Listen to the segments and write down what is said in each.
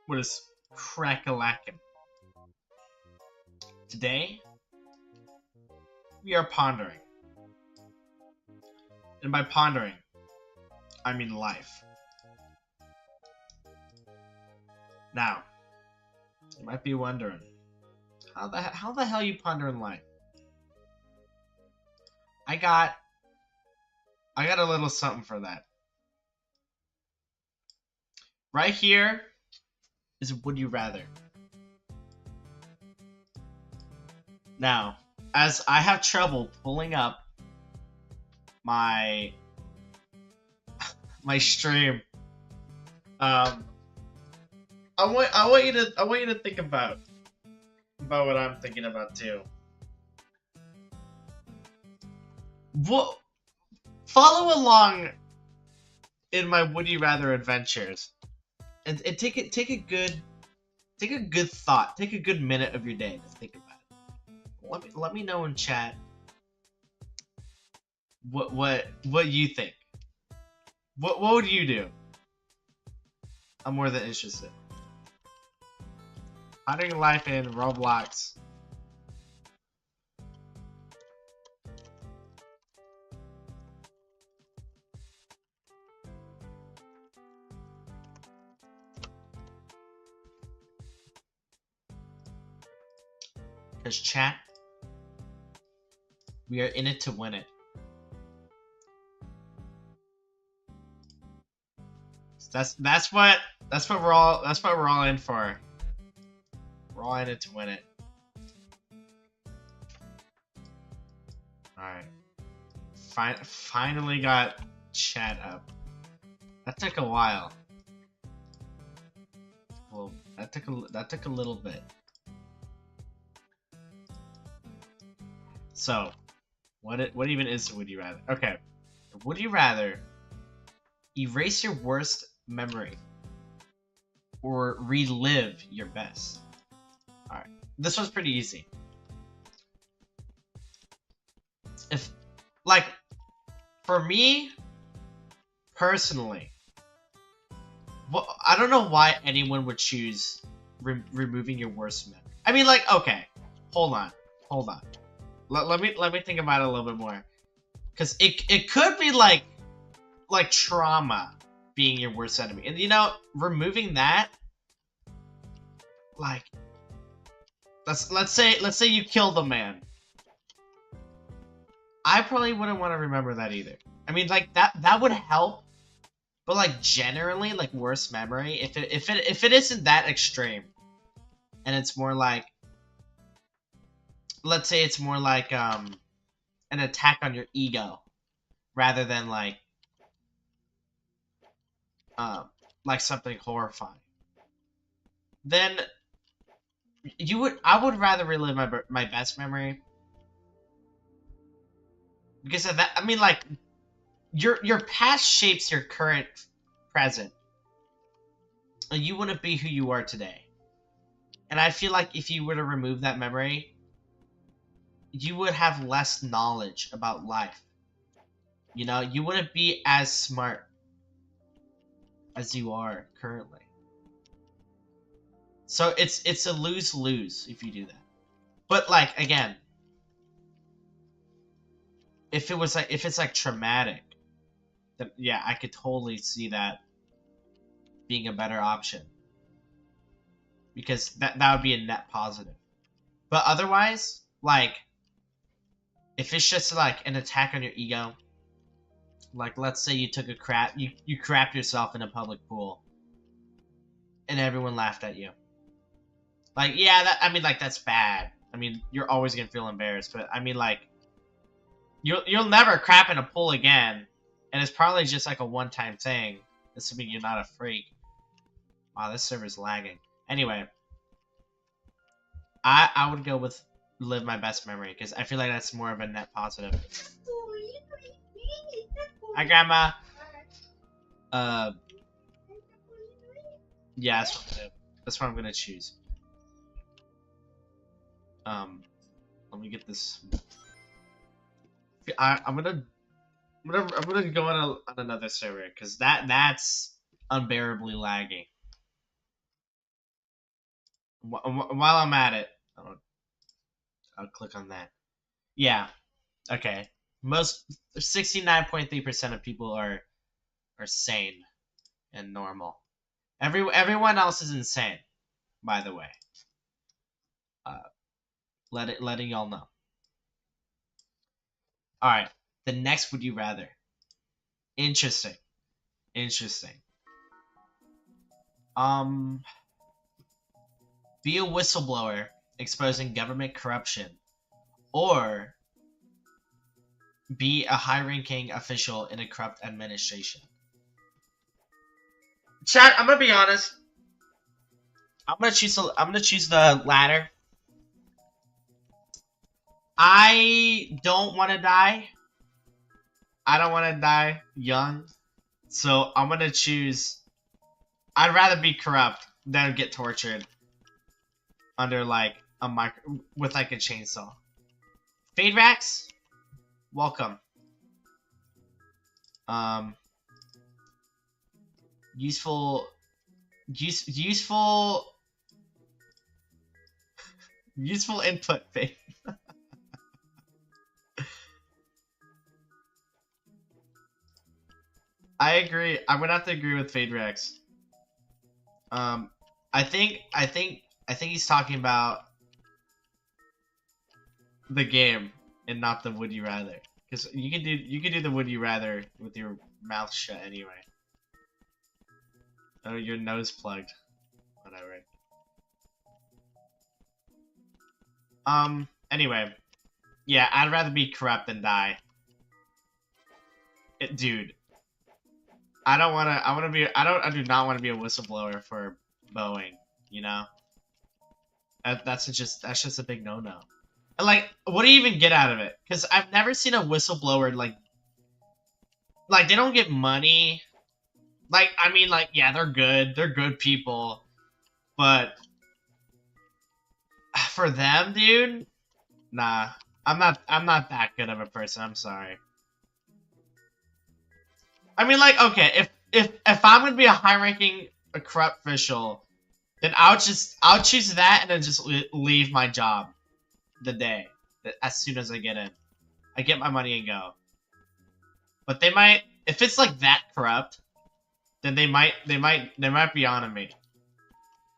What is crack-a-lackin'? Today, we are pondering. And by pondering, I mean life. Now, you might be wondering, how the hell you pondering life? I got a little something for that. Right here is Would You Rather. Now, as I have trouble pulling up my stream, I want you to think about what I'm thinking about too. What? Follow along in my Would You Rather adventures, and take a good thought. Take a good minute of your day to think about it. Let me know in chat what you think. What would you do? I'm more than interested. Pondering life in Roblox. Because chat, we are in it to win it. That's what we're all in for. We're all in it to win it. Alright. Finally got chat up. That took a while. Well, that took a little bit. So, what even is Would You Rather? Okay. Would you rather erase your worst memory or relive your best? Alright. This one's pretty easy. If, like, for me, personally, I don't know why anyone would choose removing your worst memory. I mean, like, okay, hold on. Let me think about it a little bit more, because it could be like trauma being your worst enemy, and you know, removing that, like, let's say you killed a man. I probably wouldn't want to remember that either. I mean, like, that would help, but like generally, like, worst memory, if it isn't that extreme, and it's more like, let's say it's more like an attack on your ego, rather than like something horrifying, then I would rather relive my best memory, because of that. I mean, like, your past shapes your current present, and you wouldn't be who you are today. And I feel like if you were to remove that memory, you would have less knowledge about life. You know, you wouldn't be as smart as you are currently. So it's a lose-lose if you do that. But like, again, if it's like traumatic, then yeah, I could totally see that being a better option, because that would be a net positive. But otherwise, like, if it's just like an attack on your ego, like, let's say you took a crap, you crapped yourself in a public pool, and everyone laughed at you. Like, yeah, I mean, like, that's bad. I mean, you're always gonna feel embarrassed, but I mean, like, you'll never crap in a pool again, and it's probably just like a one-time thing, assuming you're not a freak. Wow, this server's lagging. Anyway, I would go with live my best memory, because I feel like that's more of a net positive. Hi, Grandma. Yeah, that's what I'm gonna choose. Let me get this. I'm gonna go on another server, because that's unbearably laggy. While I'm at it, I'll click on that. Yeah. Okay. Most 69.3% of people are sane and normal. Everyone else is insane, by the way. Letting y'all know. All right. The next would you rather? Interesting. Interesting. Be a whistleblower exposing government corruption, or be a high-ranking official in a corrupt administration. Chat, I'm gonna be honest. I'm gonna choose the latter. I don't want to die. I don't want to die young, so I'm gonna choose. I'd rather be corrupt than get tortured under like with like a chainsaw. Fade Rax, welcome. Useful input, Fade. I agree. I would have to agree with Fade Rex. I think he's talking about the game and not the would you rather. Because you can do the would you rather with your mouth shut anyway. Oh, your nose plugged. Whatever. Anyway. Yeah, I'd rather be corrupt than die. Dude. I do not want to be a whistleblower for Boeing, you know? That's just a big no-no. Like, what do you even get out of it? Because I've never seen a whistleblower, like, they don't get money. Like, I mean, like, yeah, they're good people, but for them, dude, nah, I'm not that good of a person, I'm sorry. I mean, like, okay, if I'm gonna be a high-ranking, a corrupt official, then I'll choose that and then just leave my job the day as soon as I get in. I get my money and go. But they might, if it's like that corrupt, then they might be on to me.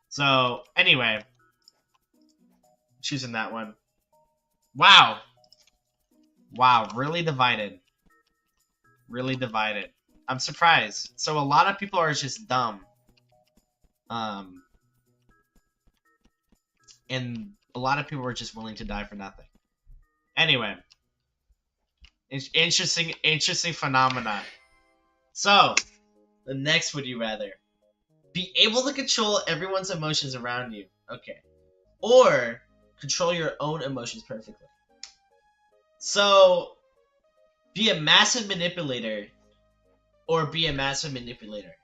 So anyway, choosing that one. Wow, really divided. Really divided. I'm surprised. So a lot of people are just dumb. And a lot of people are just willing to die for nothing. Anyway. Interesting phenomena. So, the next would you rather? Be able to control everyone's emotions around you. Okay. Or control your own emotions perfectly. So, be a massive manipulator or be a massive manipulator.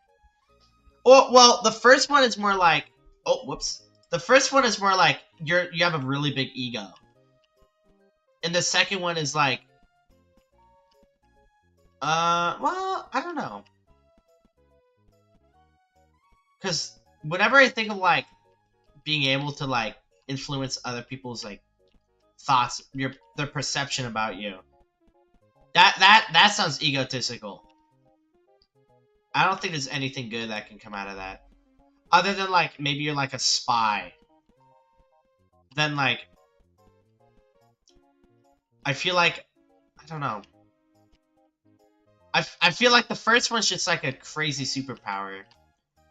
Or, well, the first one is more like, oh, whoops. The first one is more like you have a really big ego. And the second one is like, well, I don't know. Because whenever I think of like being able to like influence other people's like thoughts, their perception about you, that sounds egotistical. I don't think there's anything good that can come out of that. Other than like maybe you're like a spy. Then like I feel like I don't know. I feel like the first one's just like a crazy superpower.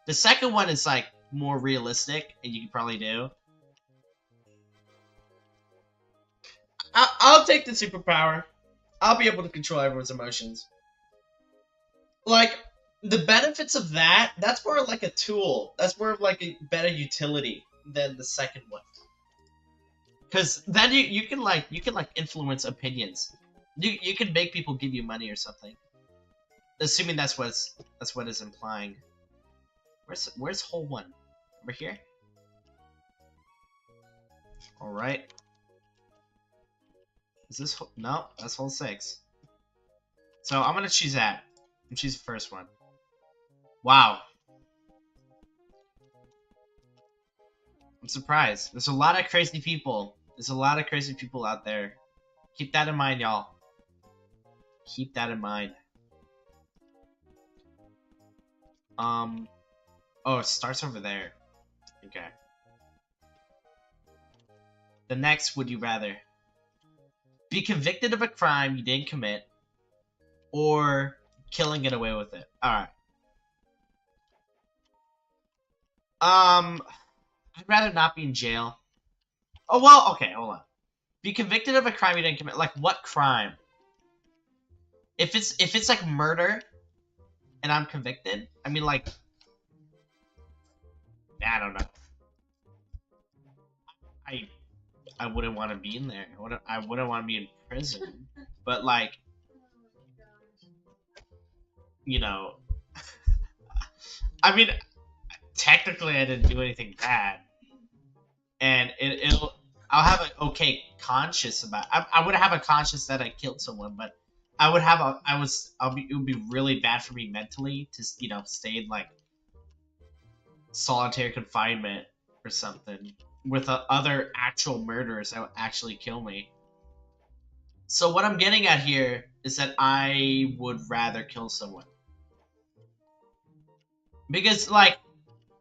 The second one is like more realistic and you can probably do. I'll take the superpower. I'll be able to control everyone's emotions. Like, the benefits of that's more like a tool. That's more of like a better utility than the second one. Because then you can influence opinions. You can make people give you money or something. Assuming that's what it's implying. Where's hole 1? Over here? Alright. Is this no, that's hole 6. So I'm gonna choose that. I'm choose the first one. Wow. I'm surprised. There's a lot of crazy people. There's a lot of crazy people out there. Keep that in mind, y'all. Keep that in mind. Oh, it starts over there. Okay. The next, would you rather be convicted of a crime you didn't commit, or kill and get away with it? Alright. I'd rather not be in jail. Oh, well, okay, hold on. Be convicted of a crime you didn't commit. Like, what crime? If it's like murder, and I'm convicted, I mean, like, I don't know. I wouldn't want to be in there. I wouldn't want to be in prison. But like, you know, I mean, technically I didn't do anything bad, and I'll have an okay conscience about. I would have a conscience that I killed someone, but I would have a it would be really bad for me mentally to stay in like solitary confinement or something with other actual murderers that would actually kill me. So what I'm getting at here is that I would rather kill someone. Because, like,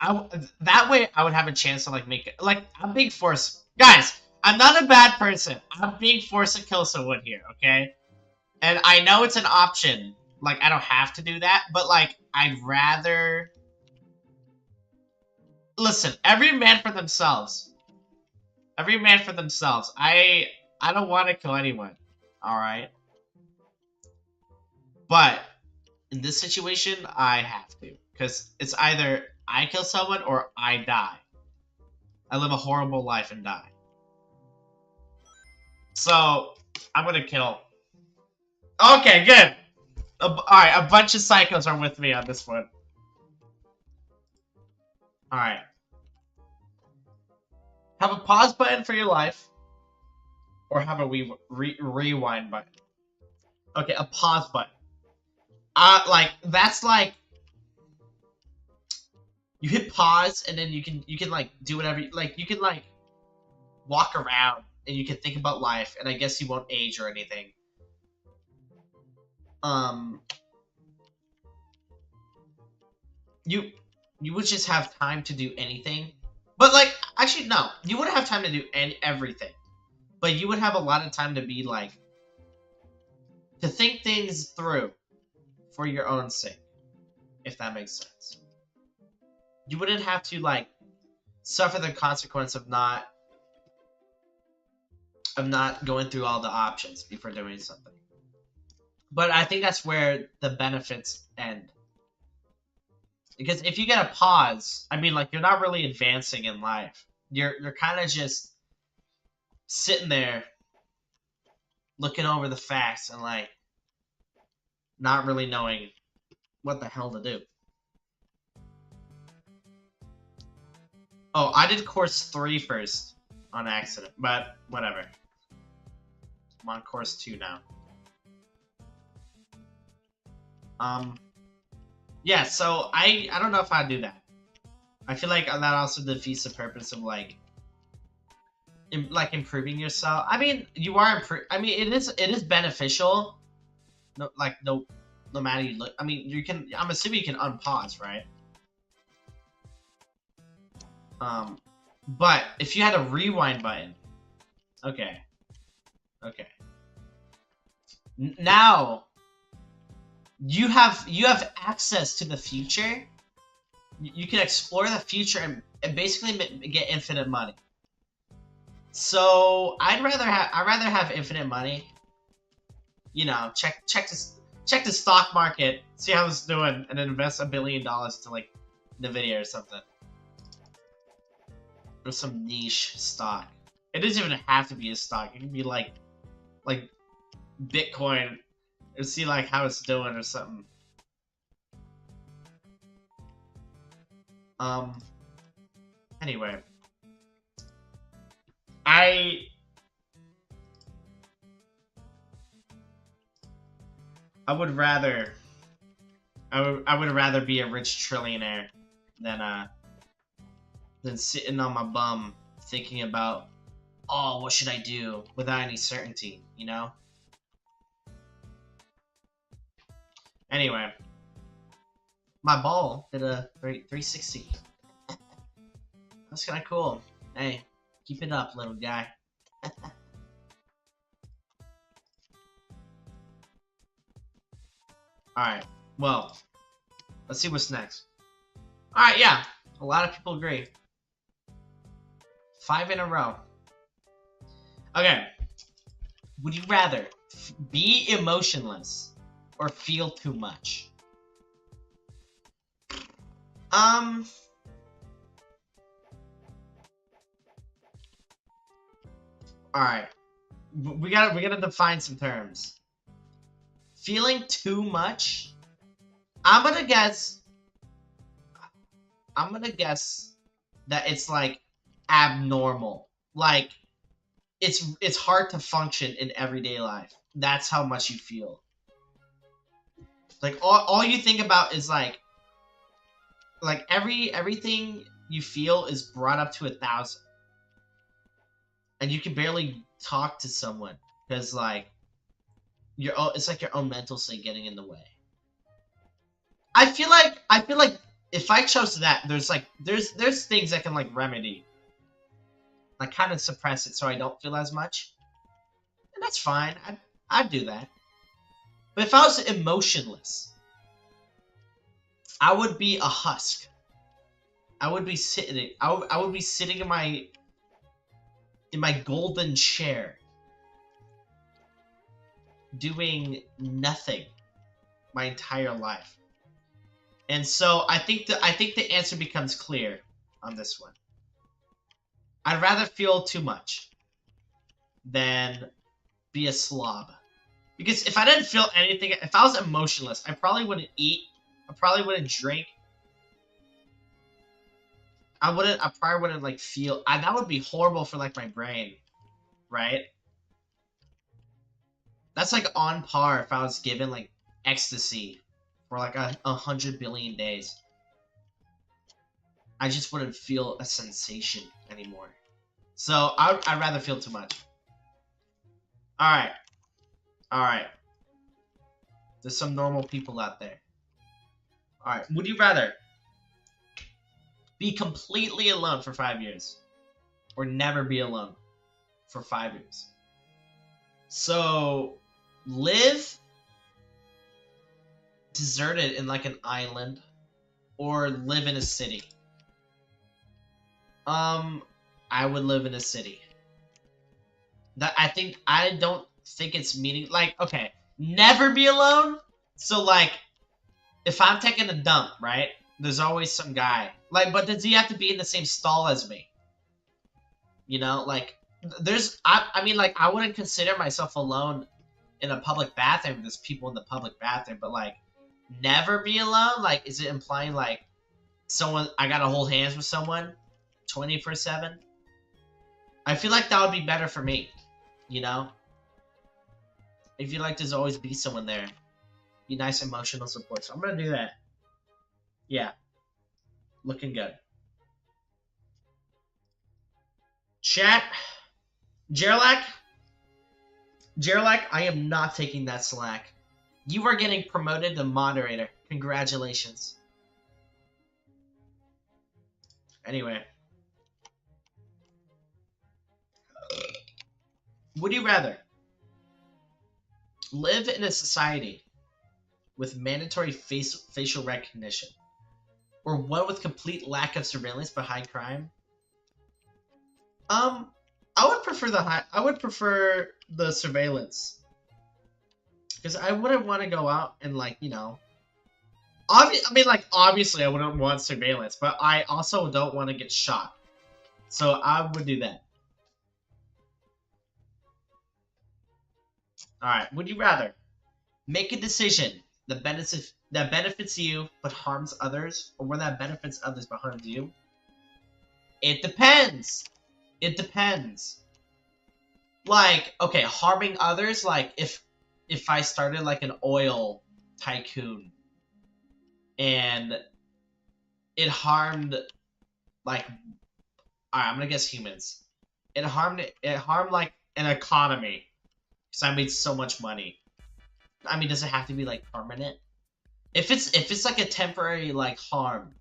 that way I would have a chance to, like, make it. Like, I'm being forced. Guys, I'm not a bad person. I'm being forced to kill someone here, okay? And I know it's an option. Like, I don't have to do that, but, like, I'd rather... Listen, every man for themselves. Every man for themselves. I don't want to kill anyone, alright? But, in this situation, I have to. Because it's either I kill someone or I die. I live a horrible life and die. So, I'm gonna kill. Okay, good. Alright, a bunch of psychos are with me on this one. Alright. Have a pause button for your life. Or have a rewind button. Okay, a pause button. Like, that's like... You hit pause, and then you can like, do whatever... Like, you can, like, walk around, and you can think about life, and I guess you won't age or anything. You would just have time to do anything. But, like, actually, no. You wouldn't have time to do everything. But you would have a lot of time to be, like... To think things through for your own sake. If that makes sense. You wouldn't have to, like, suffer the consequence of not going through all the options before doing something. But I think that's where the benefits end. Because if you get a pause, I mean, like, you're not really advancing in life. You're kind of just sitting there looking over the facts and, like, not really knowing what the hell to do. Oh, I did course 3 first on accident, but whatever. I'm on course 2 now. Yeah, so I don't know if I'd do that. I feel like that also defeats the purpose of, like, improving yourself. I mean, you are I mean, it is beneficial. No matter you look. I mean, you can. I'm assuming you can unpause, right? But if you had a rewind button, okay. Now you have access to the future. You can explore the future and basically get infinite money. So I'd rather have infinite money. You know, check the stock market, see how it's doing, and then invest $1 billion to, like, Nvidia or something. Or some niche stock. It doesn't even have to be a stock. It can be like Bitcoin, and see, like, how it's doing or something. Anyway, I would rather be a rich trillionaire than than sitting on my bum thinking about, oh, what should I do without any certainty, you know? Anyway, my ball did a 360. That's kind of cool. Hey, keep it up, little guy. Alright, well, let's see what's next. Alright, yeah, a lot of people agree. 5 in a row. Okay, would you rather be emotionless or feel too much? Alright, we gotta define some terms. Feeling too much? I'm gonna guess that it's like abnormal. Like it's hard to function in everyday life. That's how much you feel. Like all you think about is like everything you feel is brought up to 1,000. And you can barely talk to someone because like it's like your own mental state getting in the way. I feel like if I chose that, there's things that can like remedy, like kind of suppress it so I don't feel as much, and that's fine. I'd do that. But if I was emotionless, I would be a husk. I would be sitting. I would be sitting in my golden chair, doing nothing my entire life. And so I think the answer becomes clear on this one. I'd rather feel too much than be a slob. Because if I didn't feel anything, if I was emotionless, I probably wouldn't eat. I probably wouldn't drink. I probably wouldn't like feel. That would be horrible for like my brain, right? That's like on par if I was given like ecstasy for like 100 billion days. I just wouldn't feel a sensation anymore. So I'd rather feel too much. Alright. Alright. There's some normal people out there. Alright. Would you rather be completely alone for 5 years or never be alone for 5 years? So live deserted in like an island or live in a city? I would live in a city. I don't think it's meaning like, okay, never be alone. So like if I'm taking a dump, right? There's always some guy. Like, but does he have to be in the same stall as me? You know, like I mean like I wouldn't consider myself alone in a public bathroom. There's people in the public bathroom, but like never be alone? Like, is it implying like I gotta hold hands with someone 24/7? I feel like that would be better for me, you know? I feel like there's always be someone there. Be nice emotional support. So I'm gonna do that. Yeah. Looking good. Chat. Jerlac, I am not taking that slack. You are getting promoted to moderator. Congratulations. Anyway. Would you rather live in a society with mandatory facial recognition or one with complete lack of surveillance but high crime? I would prefer the surveillance. Because I wouldn't want to go out and like, you know, obviously I wouldn't want surveillance, but I also don't want to get shot. So I would do that. Alright, would you rather make a decision that benefits you but harms others, or one that benefits others but harms you? It depends. It depends. Like, okay, harming others, like if I started like an oil tycoon and it harmed like Alright, I'm gonna guess humans. It harmed like an economy. Because I made so much money. I mean, does it have to be like permanent? If it's like a temporary like harm,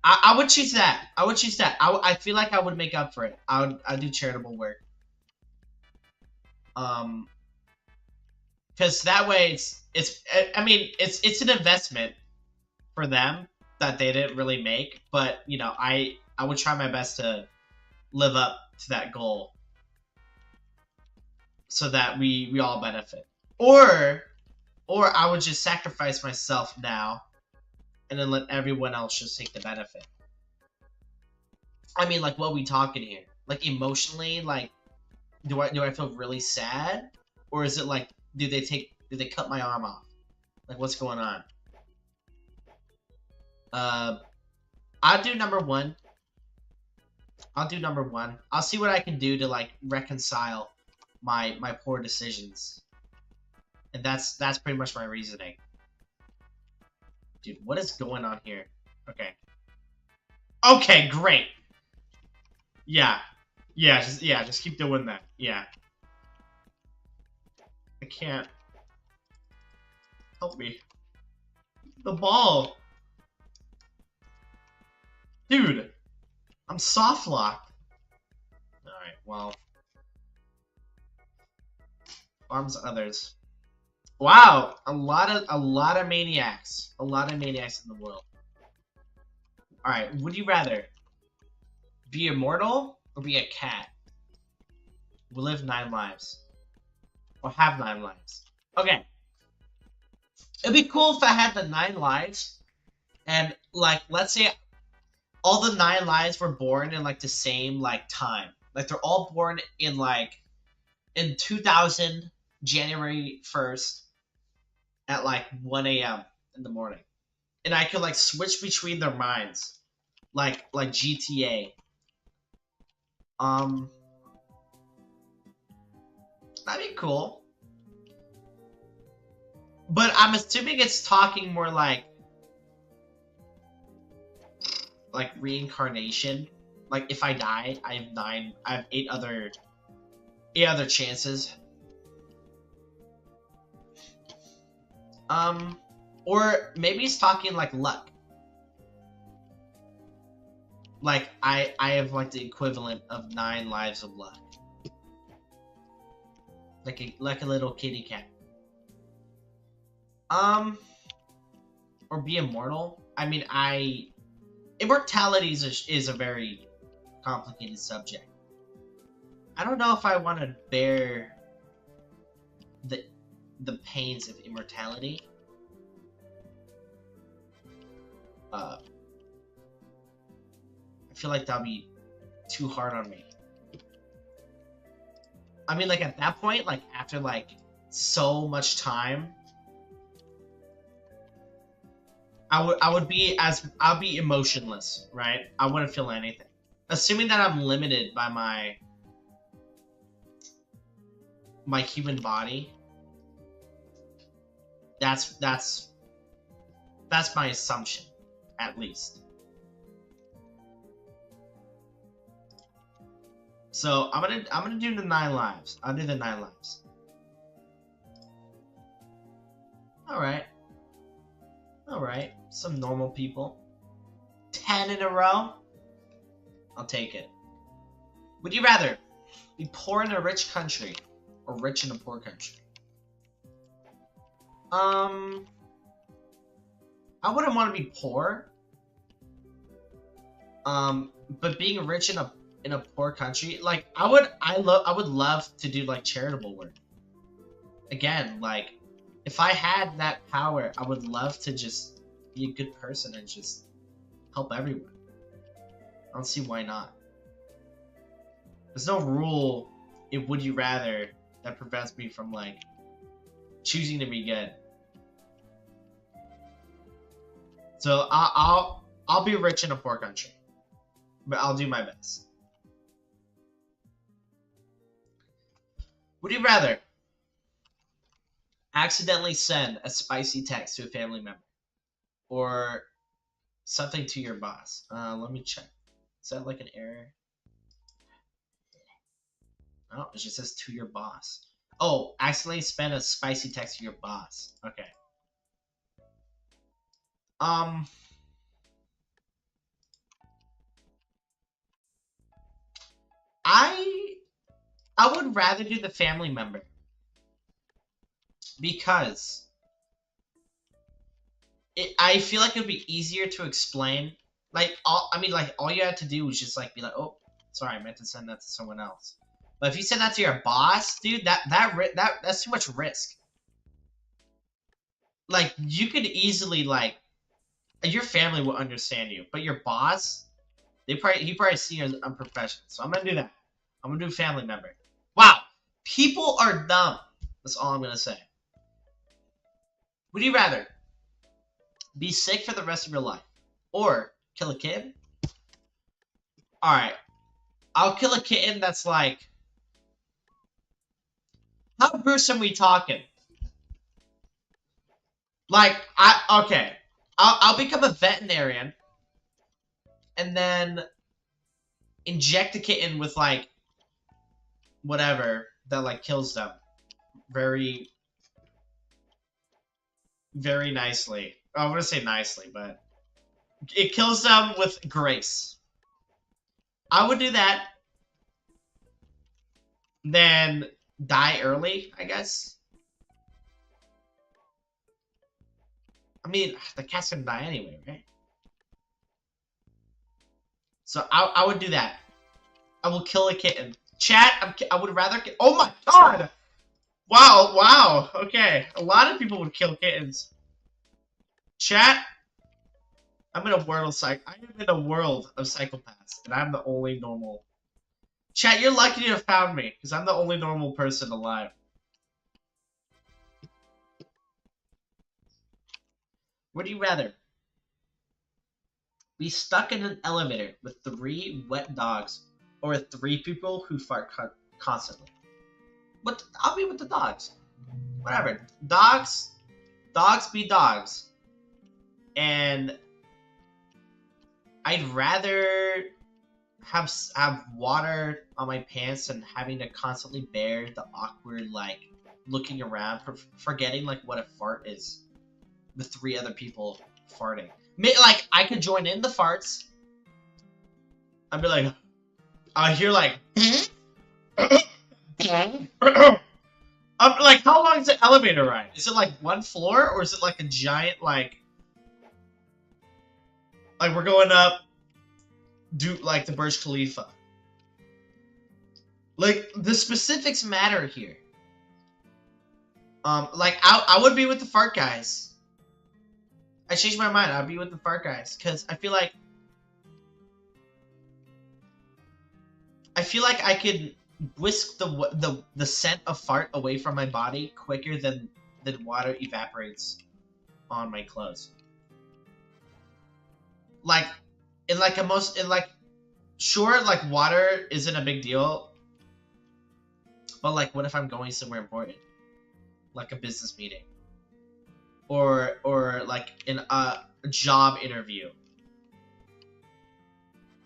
I would choose that. I would choose that. I feel like I would make up for it. I'd do charitable work. Because that way I mean it's an investment for them that they didn't really make, but you know I would try my best to live up to that goal so that we all benefit. Or I would just sacrifice myself now and then let everyone else just take the benefit. I mean, like, what are we talking here? Like, emotionally, like, do I feel really sad? Or is it like, do they cut my arm off? Like, what's going on? I'll do number one. I'll see what I can do to, like, reconcile my poor decisions. And that's pretty much my reasoning. Dude, what is going on here? Okay. Okay, great. Yeah. Just keep doing that. Yeah. I can't. Help me. The ball. Dude. I'm soft locked. Alright, well. Arms others. Wow, a lot of maniacs. A lot of maniacs in the world. Alright, would you rather be immortal or be a cat? We'll live 9 lives. Or have 9 lives. Okay. It'd be cool if I had the 9 lives. And, like, let's say all the 9 lives were born in, like, the same, like, time. Like, they're all born in, like, in 2000, January 1st, at, like, 1 a.m. in the morning. And I could, like, switch between their minds. Like GTA. That'd be cool. But I'm assuming it's talking more like reincarnation. Like if I die, I have 8 other chances. Or maybe it's talking like luck. Like I have like the equivalent of 9 lives of luck. Like a little kitty cat. Or be immortal. I mean, immortality is a very complicated subject. I don't know if I want to bear the pains of immortality. I feel like that'd be too hard on me. I mean, like, at that point, like, after, like, so much time, I'll be emotionless, right? I wouldn't feel anything. Assuming that I'm limited by my human body. That's my assumption, at least. So I'm gonna do the 9 lives. I'll do the 9 lives. Alright. Some normal people. 10 in a row? I'll take it. Would you rather be poor in a rich country or rich in a poor country? I wouldn't want to be poor. But being rich in a poor country, like I would love to do like charitable work. Again, like if I had that power, I would love to just be a good person and just help everyone. I don't see why not. There's no rule in Would You Rather that prevents me from like choosing to be good. So I'll be rich in a poor country, but I'll do my best. Would you rather accidentally send a spicy text to a family member or something to your boss? Let me check. Is that like an error? Oh, it just says to your boss. Oh, accidentally spend a spicy text to your boss. Okay. I I would rather do the family member because I feel like it would be easier to explain. Like all you had to do was just like be like, oh, sorry, I meant to send that to someone else. But if you send that to your boss, dude, that's too much risk. Like you could easily like your family will understand you, but your boss, he probably see you as unprofessional. So I'm gonna do that. I'm gonna do family member. Wow, people are dumb. That's all I'm gonna say. Would you rather be sick for the rest of your life or kill a kid? All right, I'll kill a kitten that's like, how gruesome we talking? Like okay, I'll become a veterinarian and then inject a kitten with like whatever that like kills them very very nicely. I want to say nicely, but it kills them with grace. I would do that, then die early, I guess. I mean, the cat's gonna die anyway, right? So I would do that. I will kill a kitten. Chat, I would rather. Oh my god! Wow, wow. Okay, a lot of people would kill kittens. Chat, I'm in a world of I am in a world of psychopaths, and I'm the only normal. Chat, you're lucky to have found me, because I'm the only normal person alive. Would you rather be stuck in an elevator with 3 wet dogs, or 3 people who fart constantly? What? I'll be with the dogs. Whatever. Dogs be dogs. And I'd rather have water on my pants and having to constantly bear the awkward like looking around, forgetting like what a fart is with 3 other people farting. Like I could join in the farts. I'd be like, I hear like. Like, how long is the elevator ride? Is it like 1 floor, or is it like a giant like we're going up, do like the Burj Khalifa? Like the specifics matter here. Like I would be with the fart guys. I changed my mind. I'd be with the fart guys because I feel like I could whisk the scent of fart away from my body quicker than water evaporates on my clothes. Like sure, like water isn't a big deal, but like what if I'm going somewhere important, like a business meeting, or like in a job interview?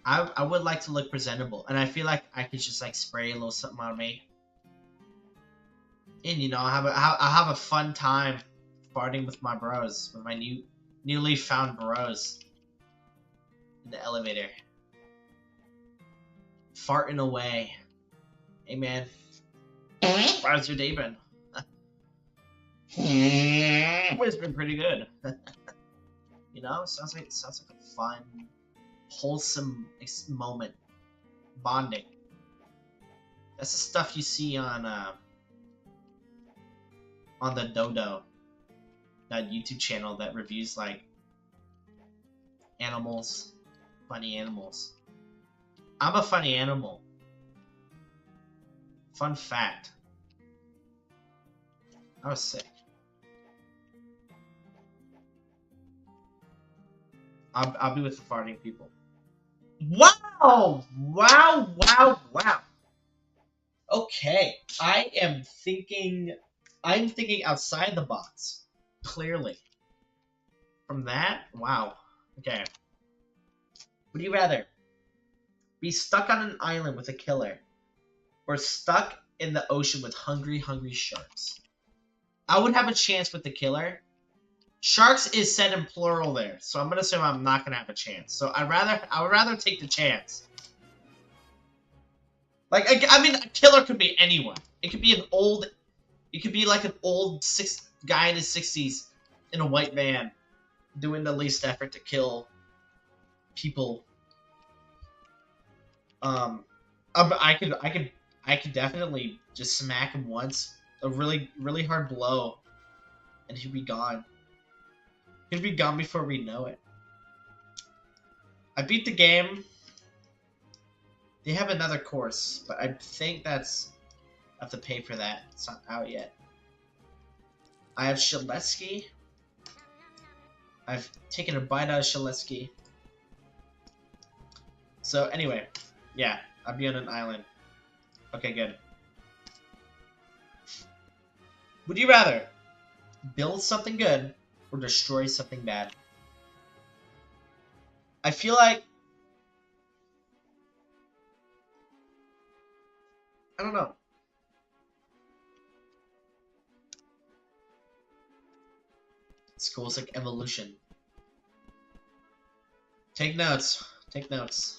I would like to look presentable, and I feel like I could just like spray a little something on me, and you know, I have a fun time farting with my bros, with my newly found bros in the elevator, farting away. Hey man, how's your day been? It's been pretty good. You know, sounds like a fun, wholesome moment, bonding. That's the stuff you see on the Dodo, that YouTube channel that reviews like animals, funny animals. I'm a funny animal. Fun fact. I was sick. I'll be with the farting people. Wow! Wow! Wow! Wow! Okay, I'm thinking outside the box. Clearly. From that, wow. Okay. Would you rather be stuck on an island with a killer, or stuck in the ocean with hungry, hungry sharks. I would have a chance with the killer. Sharks is said in plural there, so I'm gonna assume I'm not gonna have a chance. So I would rather take the chance. Like, I mean, a killer could be anyone. It could be like an old guy in his 60s in a white van doing the least effort to kill people. I could definitely just smack him once, a really, really hard blow, and he'd be gone. He'd be gone before we know it. I beat the game. They have another course, but I think I have to pay for that. It's not out yet. I have Shaletsky. I've taken a bite out of Shaletsky. So anyway, yeah, I'll be on an island. Okay, good. Would you rather build something good or destroy something bad? I feel like, I don't know. It's cool. It's like evolution. Take notes. Take notes.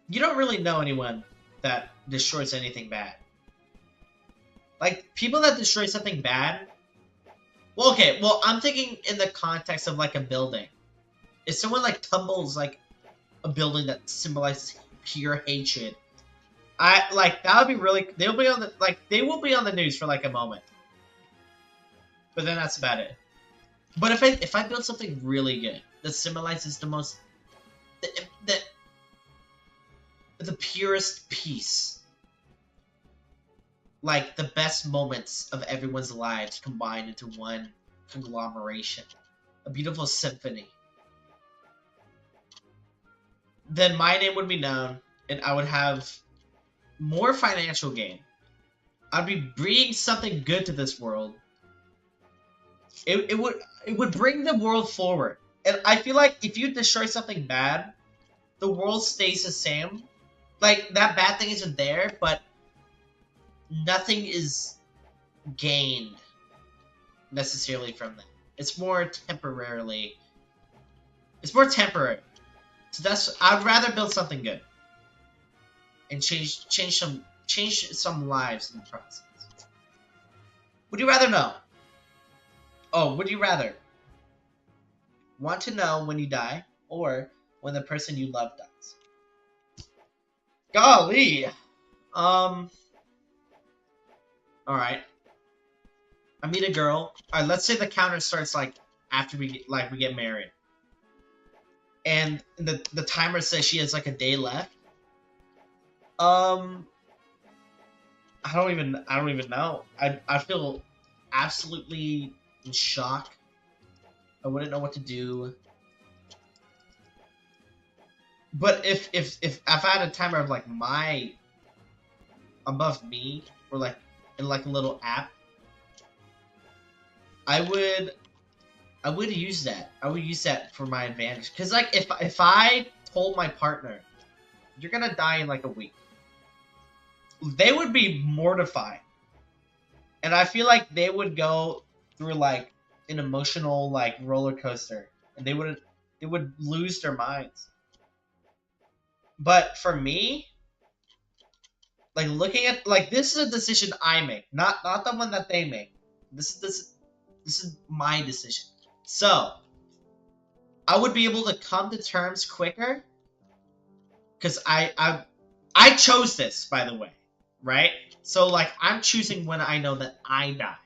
You don't really know anyone that destroys anything bad. Like, people that destroy something bad... Well, okay, well, I'm thinking in the context of, like, a building. If someone, like, tumbles, like, a building that symbolizes pure hatred, that would be really... They will be on the news for, like, a moment. But then that's about it. But if I build something really good that symbolizes the most... the purest peace, like the best moments of everyone's lives combined into one conglomeration, a beautiful symphony, then my name would be known and I would have more financial gain. I'd be bringing something good to this world. It would bring the world forward. And I feel like if you destroy something bad, the world stays the same. Like, that bad thing isn't there, but nothing is gained necessarily from that. It's more temporary. So I'd rather build something good and change some lives in the process. Would you rather know? Oh, would you rather want to know when you die or when the person you love dies? Golly. Alright. I meet a girl. Alright, let's say the counter starts like after we get married. And the timer says she has like a day left. I don't even know. I feel absolutely in shock. I wouldn't know what to do. But if I had a timer of like above me or like in like a little app, I would use that. I would use that for my advantage. Cause like if I told my partner, you're gonna die in like a week, they would be mortified. And I feel like they would go through like an emotional like roller coaster, and they would lose their minds. But for me, like looking at like this is a decision I make, not the one that they make. This is my decision. So I would be able to come to terms quicker because I chose this, by the way, right? So like I'm choosing when I know that I die.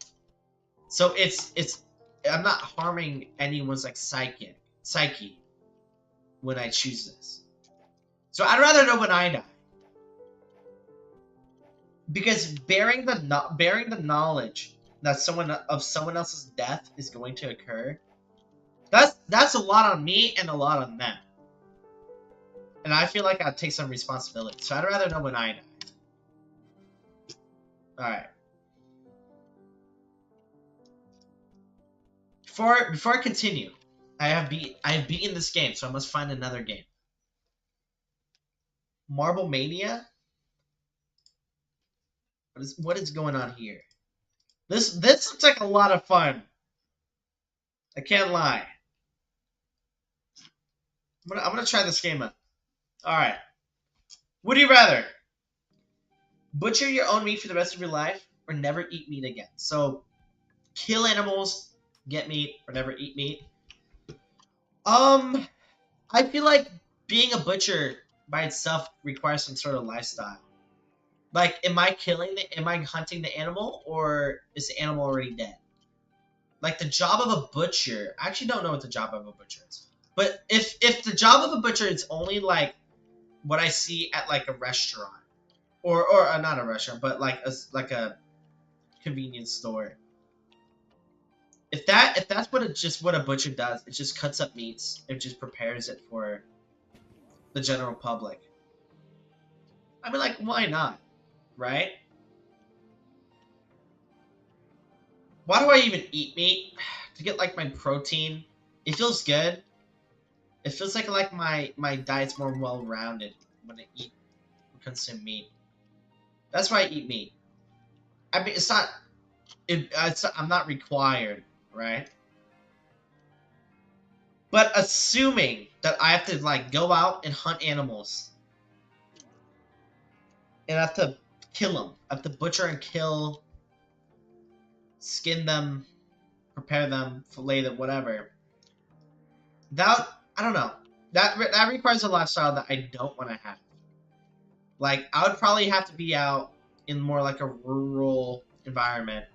So it's I'm not harming anyone's like psyche when I choose this. So I'd rather know when I die. Because bearing the knowledge that someone else's death is going to occur, that's a lot on me and a lot on them. And I feel like I'd take some responsibility. So I'd rather know when I die. Alright. Before I continue, I've beaten this game, so I must find another game. Marble Mania? What is going on here? This looks like a lot of fun. I can't lie. I'm gonna try this game out. Alright. Would you rather butcher your own meat for the rest of your life or never eat meat again? So kill animals, get meat, or never eat meat. I feel like being a butcher by itself requires some sort of lifestyle. Like, am I hunting the animal, or is the animal already dead? Like, the job of a butcher, I actually don't know what the job of a butcher is. But if the job of a butcher is only like what I see at like a restaurant, or not a restaurant, but like a convenience store. If that's what a butcher does, it just cuts up meats, it just prepares it for the general public. I mean, like, why not, right? Why do I even eat meat? To get like my protein. It feels good. It feels like my diet's more well-rounded when I consume meat. That's why I eat meat. I mean, I'm not required, right? But assuming that I have to like go out and hunt animals, and I have to kill them, I have to butcher and kill, skin them, prepare them, fillet them, whatever. That, I don't know. That requires a lifestyle that I don't want to have. Like, I would probably have to be out in more like a rural environment,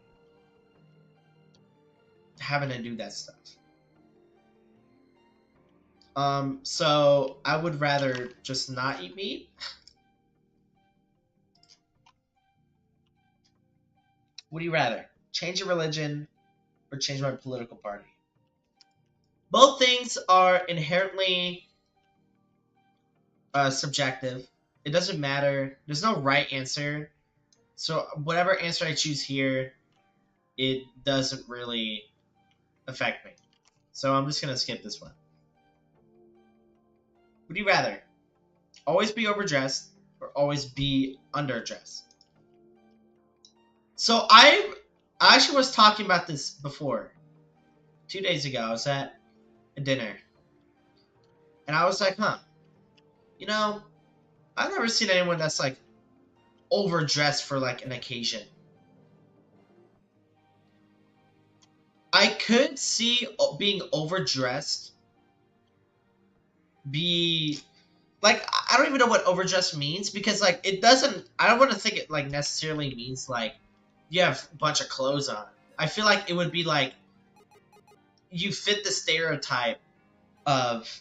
having to do that stuff. So I would rather just not eat meat. Would you rather change your religion or change my political party? Both things are inherently subjective. It doesn't matter. There's no right answer. So whatever answer I choose here, it doesn't really affect me. So I'm just going to skip this one. Would you rather always be overdressed or always be underdressed? So I actually was talking about this before. 2 days ago, I was at a dinner. And I was like, you know, I've never seen anyone that's like overdressed for like an occasion. I could see being overdressed be like, I don't even know what overdressed means, because like it doesn't, I don't want to think it like necessarily means like you have a bunch of clothes on. I feel like it would be like you fit the stereotype of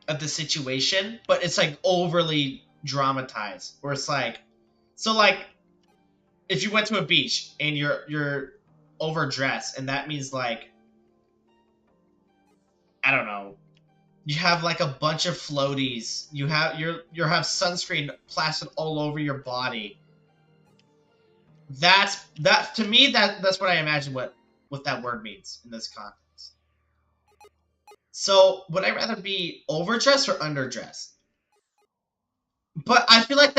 the situation, but it's like overly dramatized, where it's like, so like if you went to a beach and you're overdressed, and that means like, I don't know, you have like a bunch of floaties, you have sunscreen plastered all over your body. That to me, that's what I imagine what that word means in this context. So would I rather be overdressed or underdressed? But I feel like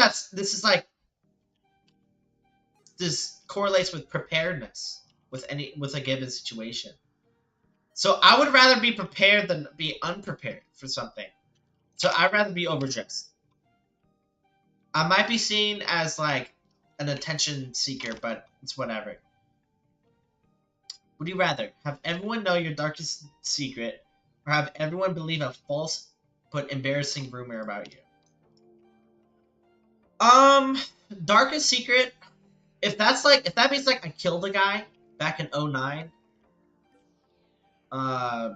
this correlates with preparedness with a given situation. So I would rather be prepared than be unprepared for something. So I'd rather be overdressed. I might be seen as like an attention seeker, but it's whatever. Would you rather have everyone know your darkest secret, or have everyone believe a false but embarrassing rumor about you? Darkest secret. If that means like I killed a guy back in 2009, I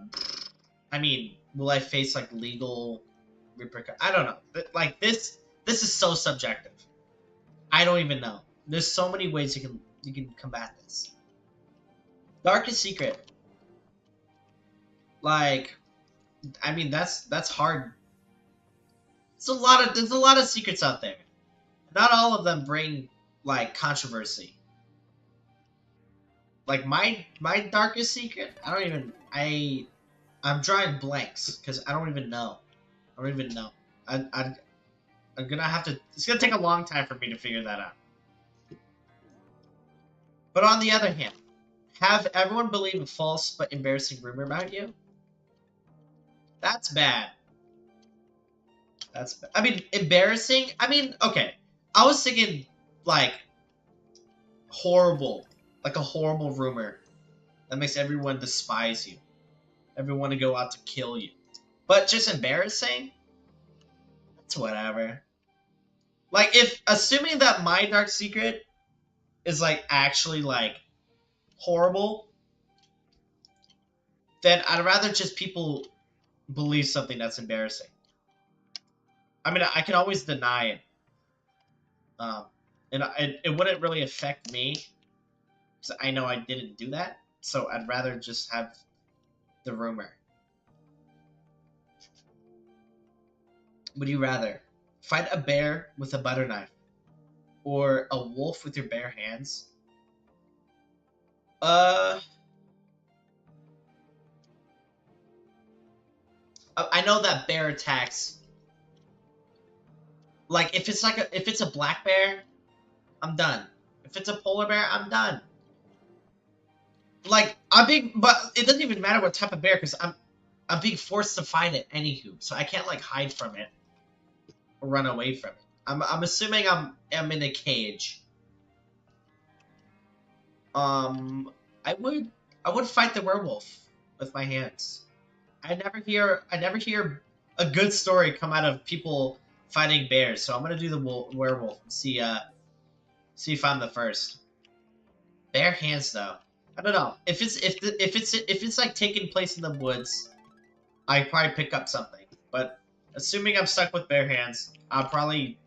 mean, will I face like legal repercussions? I don't know. Like this is so subjective. I don't even know. There's so many ways you can combat this. Darkest secret. Like, I mean, that's hard. There's a lot of secrets out there. Not all of them bring like controversy. like my darkest secret. I'm drawing blanks because I don't even know. I don't even know. I'm gonna have to. It's gonna take a long time for me to figure that out. But on the other hand, have everyone believe a false but embarrassing rumor about you? That's bad. I mean, embarrassing. I mean, okay. I was thinking like horrible, like a horrible rumor that makes everyone despise you, everyone to go out to kill you. But just embarrassing. It's whatever. Like, if assuming that my dark secret is like actually like horrible, then I'd rather just people believe something that's embarrassing. I mean, I can always deny it, um, and it wouldn't really affect me because I know I didn't do that. So I'd rather just have the rumor. Would you rather fight a bear with a butter knife or a wolf with your bare hands? Uh, I know that bear attacks. Like if it's a black bear, I'm done. If it's a polar bear, I'm done. Like I'm being, but it doesn't even matter what type of bear because I'm being forced to fight it anywho, so I can't like hide from it or run away from it. I'm assuming I'm in a cage. Um, I would I would fight the werewolf with my hands. I never hear a good story come out of people fighting bears, so I'm gonna do the werewolf and see if I'm the first. Bare hands though. I don't know if it's like taking place in the woods. I probably pick up something, but assuming I'm stuck with bare hands, I'll probably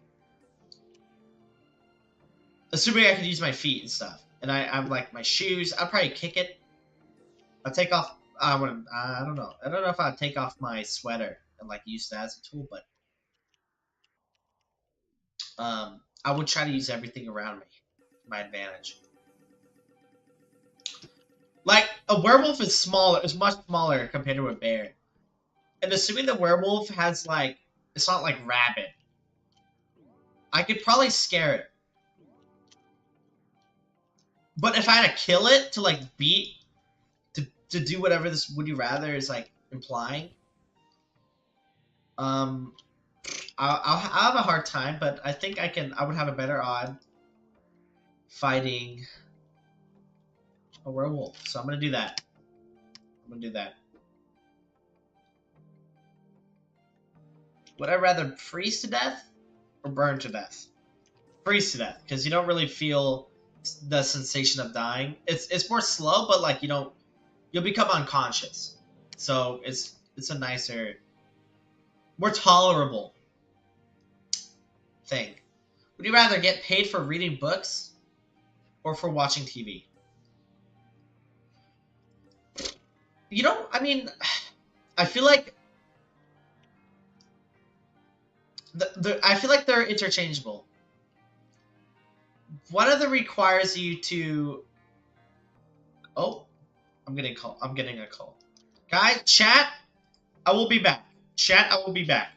assuming I can use my feet and stuff, and I'm like my shoes. I'll probably kick it. I'll take off. I don't know. I don't know if I'll take off my sweater and like use that as a tool, but I would try to use everything around me to my advantage. Like a werewolf is smaller, is much smaller compared to a bear, and assuming the werewolf has like it's not like rabid, I could probably scare it. But if I had to kill it to like beat to do whatever this would you rather is like implying, um, I'll have a hard time. But I think I can. I would have a better odd fighting a werewolf. So I'm gonna do that. I'm gonna do that. Would I rather freeze to death or burn to death? Freeze to death because you don't really feel the sensation of dying. It's more slow, but like you'll become unconscious. So it's a nicer, more tolerable thing. Would you rather get paid for reading books or for watching TV? I mean, I feel like I feel like they're interchangeable. One of them requires you to. Oh, I'm getting call. I'm getting a call. Guys, chat. I will be back. Chat. I will be back.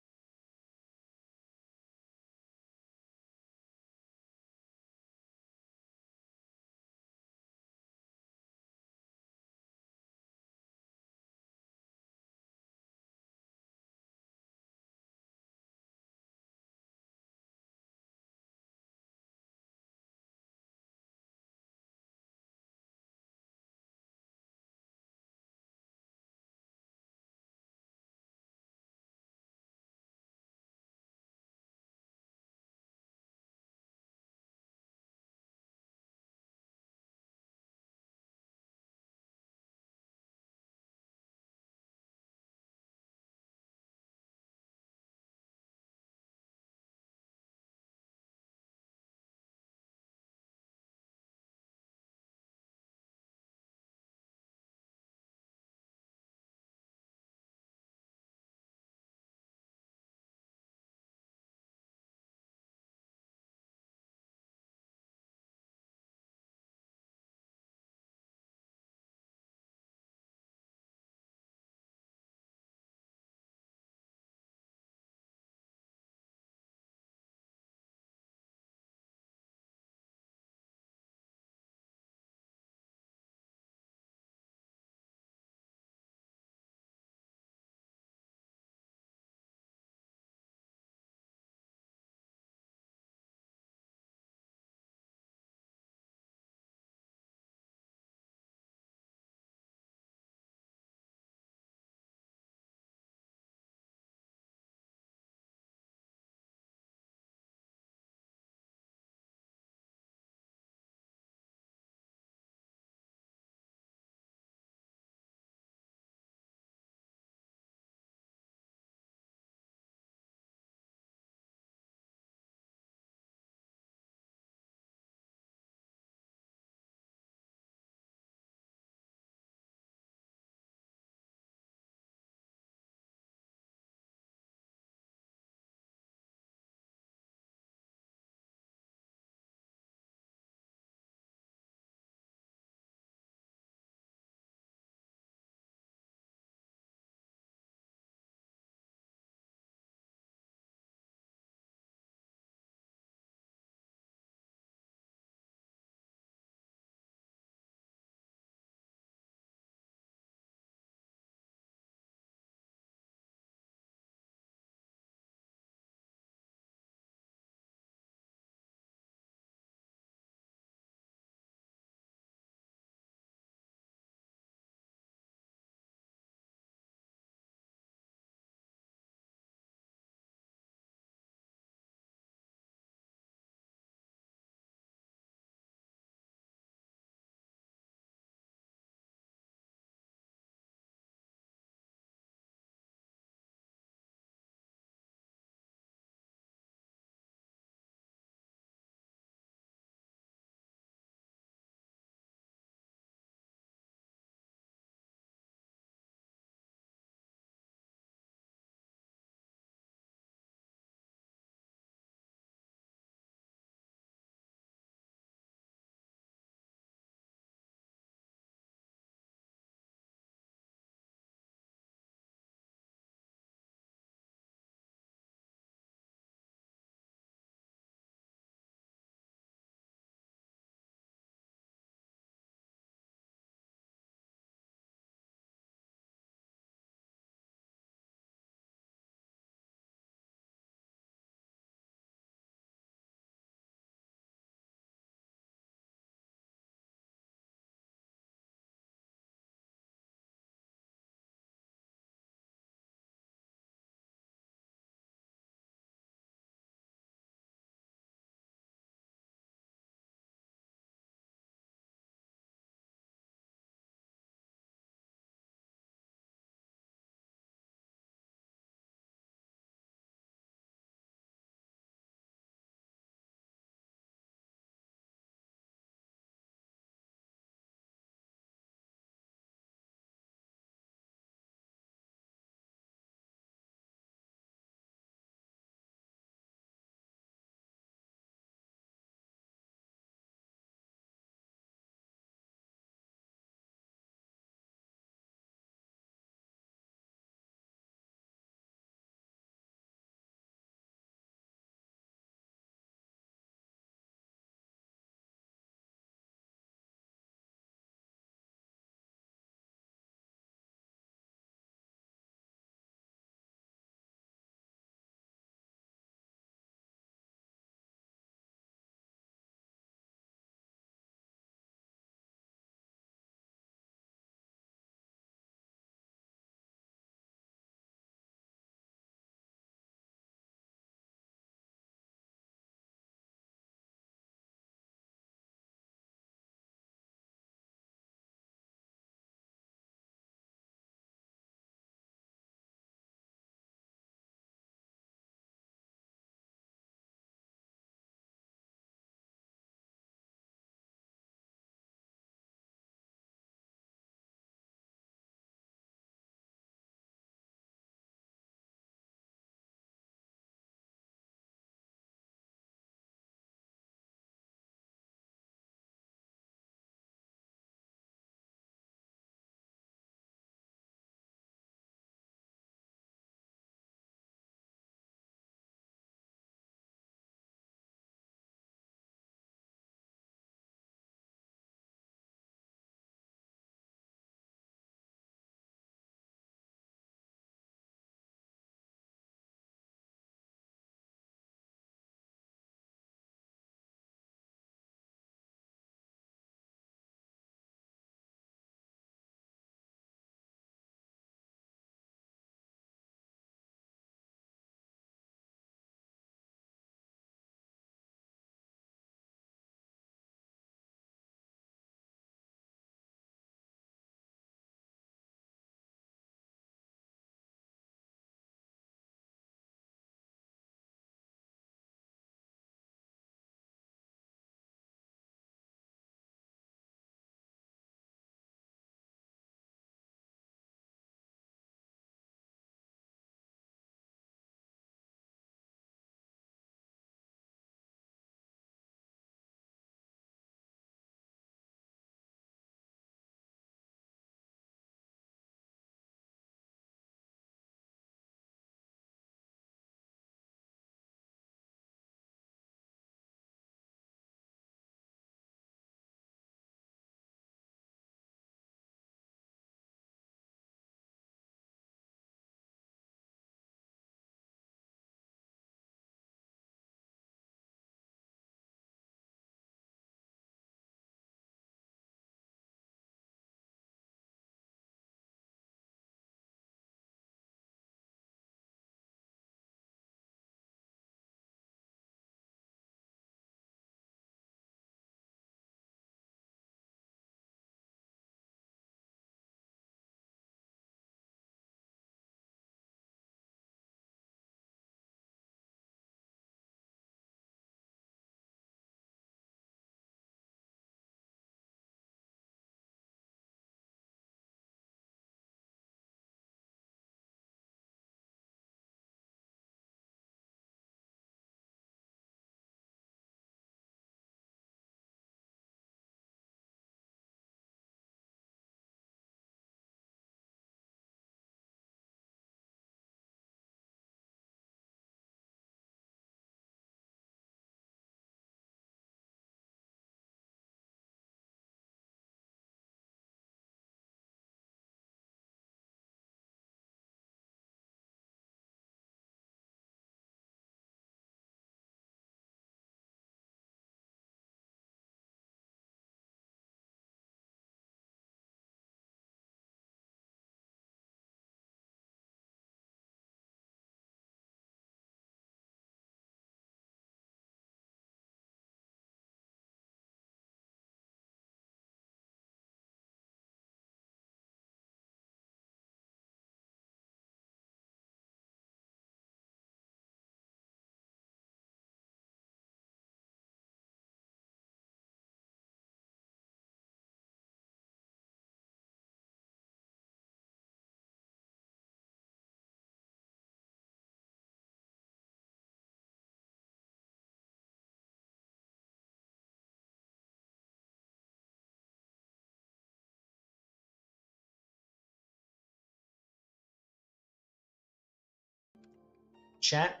Chat?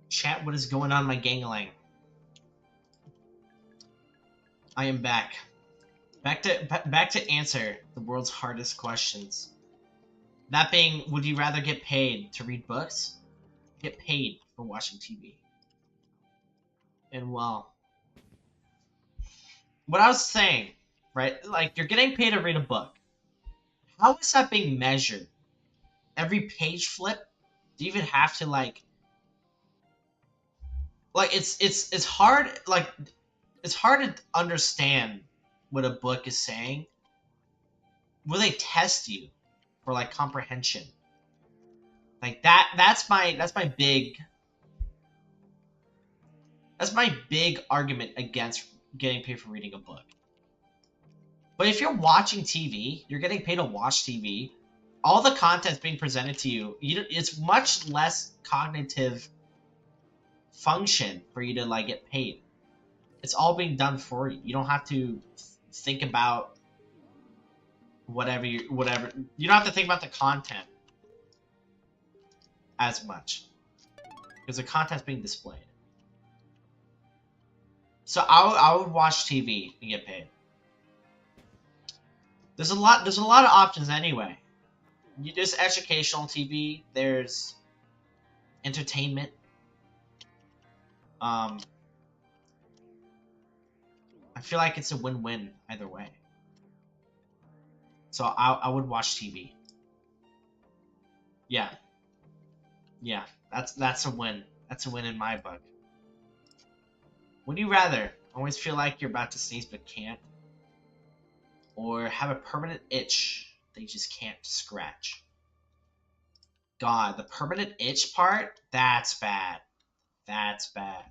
Chat, what is going on, my gangling? I am back. Back to answer the world's hardest questions. That being, would you rather get paid to read books? Get paid for watching TV? And well, what I was saying, right? Like, you're getting paid to read a book. How is that being measured? Every page flip? Do you even have to like it's hard, like it's hard to understand what a book is saying. Will they test you for like comprehension? Like that's my big argument against getting paid for reading a book. But if you're watching TV, you're getting paid to watch TV. All the content's being presented to you. It's much less cognitive function for you to like get paid. It's all being done for you. You don't have to think about whatever. You don't have to think about the content as much because the content's being displayed. So I would watch TV and get paid. There's a lot of options anyway. There's educational TV. There's entertainment. I feel like it's a win-win either way. So I would watch TV. Yeah. Yeah, that's a win. That's a win in my book. Would you rather always feel like you're about to sneeze but can't? Or have a permanent itch that you just can't scratch? God, the permanent itch part? That's bad. That's bad.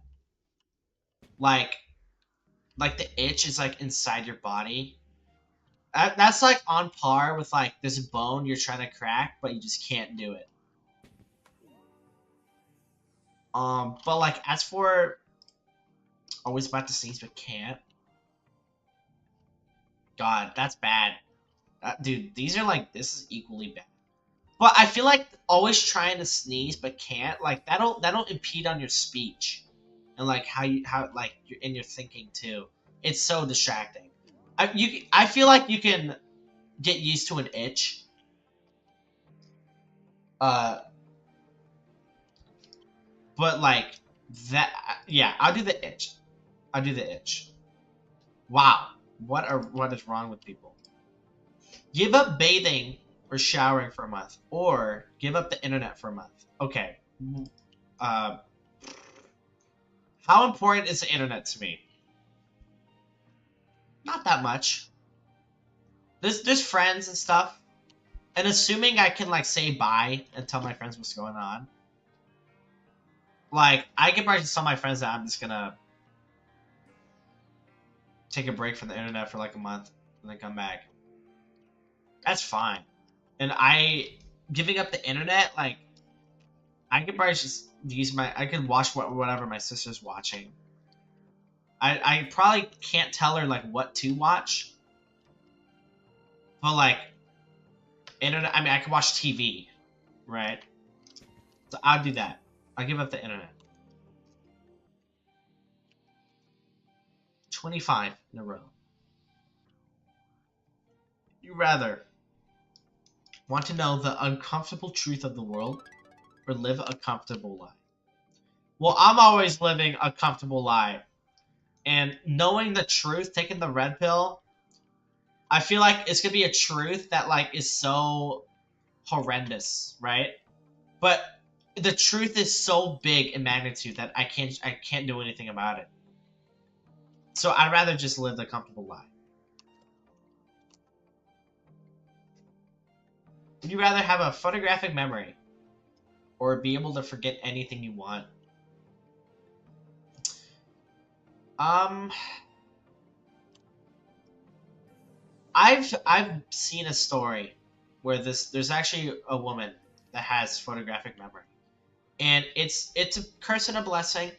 Like the itch is like inside your body. That's like on par with like this bone you're trying to crack, but you just can't do it. But like as for always about to sneeze but can't. God, that's bad. Dude, these are like, this is equally bad. But I feel like always trying to sneeze but can't, like that'll impede on your speech and like how like you're in your thinking too. It's so distracting. I feel like you can get used to an itch. But like that, yeah, I'll do the itch. I'll do the itch. Wow, what is wrong with people? Give up bathing or showering for a month, or give up the internet for a month. Okay. How important is the internet to me? Not that much. There's friends and stuff, and assuming I can like say bye and tell my friends what's going on. Like I can probably just tell my friends that I'm just gonna take a break from the internet for like a month and then come back. That's fine. And giving up the internet, like, I could probably just I could watch whatever my sister's watching. I probably can't tell her, like, what to watch. But, like, internet, I mean, I could watch TV, right? So I'll do that. I'll give up the internet. 25 in a row. You rather want to know the uncomfortable truth of the world or live a comfortable life? Well, I'm always living a comfortable life. And knowing the truth, taking the red pill, I feel like it's going to be a truth that, like, is so horrendous, right? But the truth is so big in magnitude that I can't do anything about it. So I'd rather just live the comfortable life. Would you rather have a photographic memory or be able to forget anything you want? I've seen a story where there's actually a woman that has photographic memory, and it's a curse and a blessing.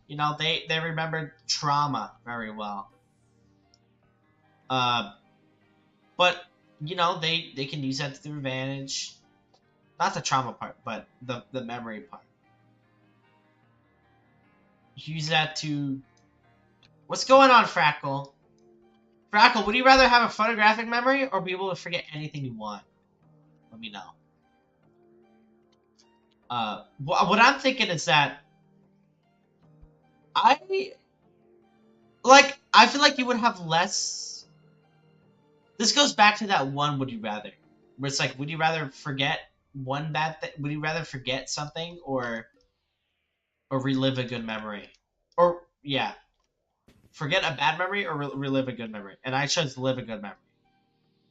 You know, they remember trauma very well. But you know, they can use that to their advantage. Not the trauma part, but the memory part. Use that to... What's going on, Frackle? Frackle, would you rather have a photographic memory or be able to forget anything you want? Let me know. What I'm thinking is that I feel like you would have less. This goes back to that one would you rather, where it's like, would you rather forget one bad thing? Would you rather forget something or relive a good memory? Or yeah, forget a bad memory or relive a good memory. And I chose live a good memory.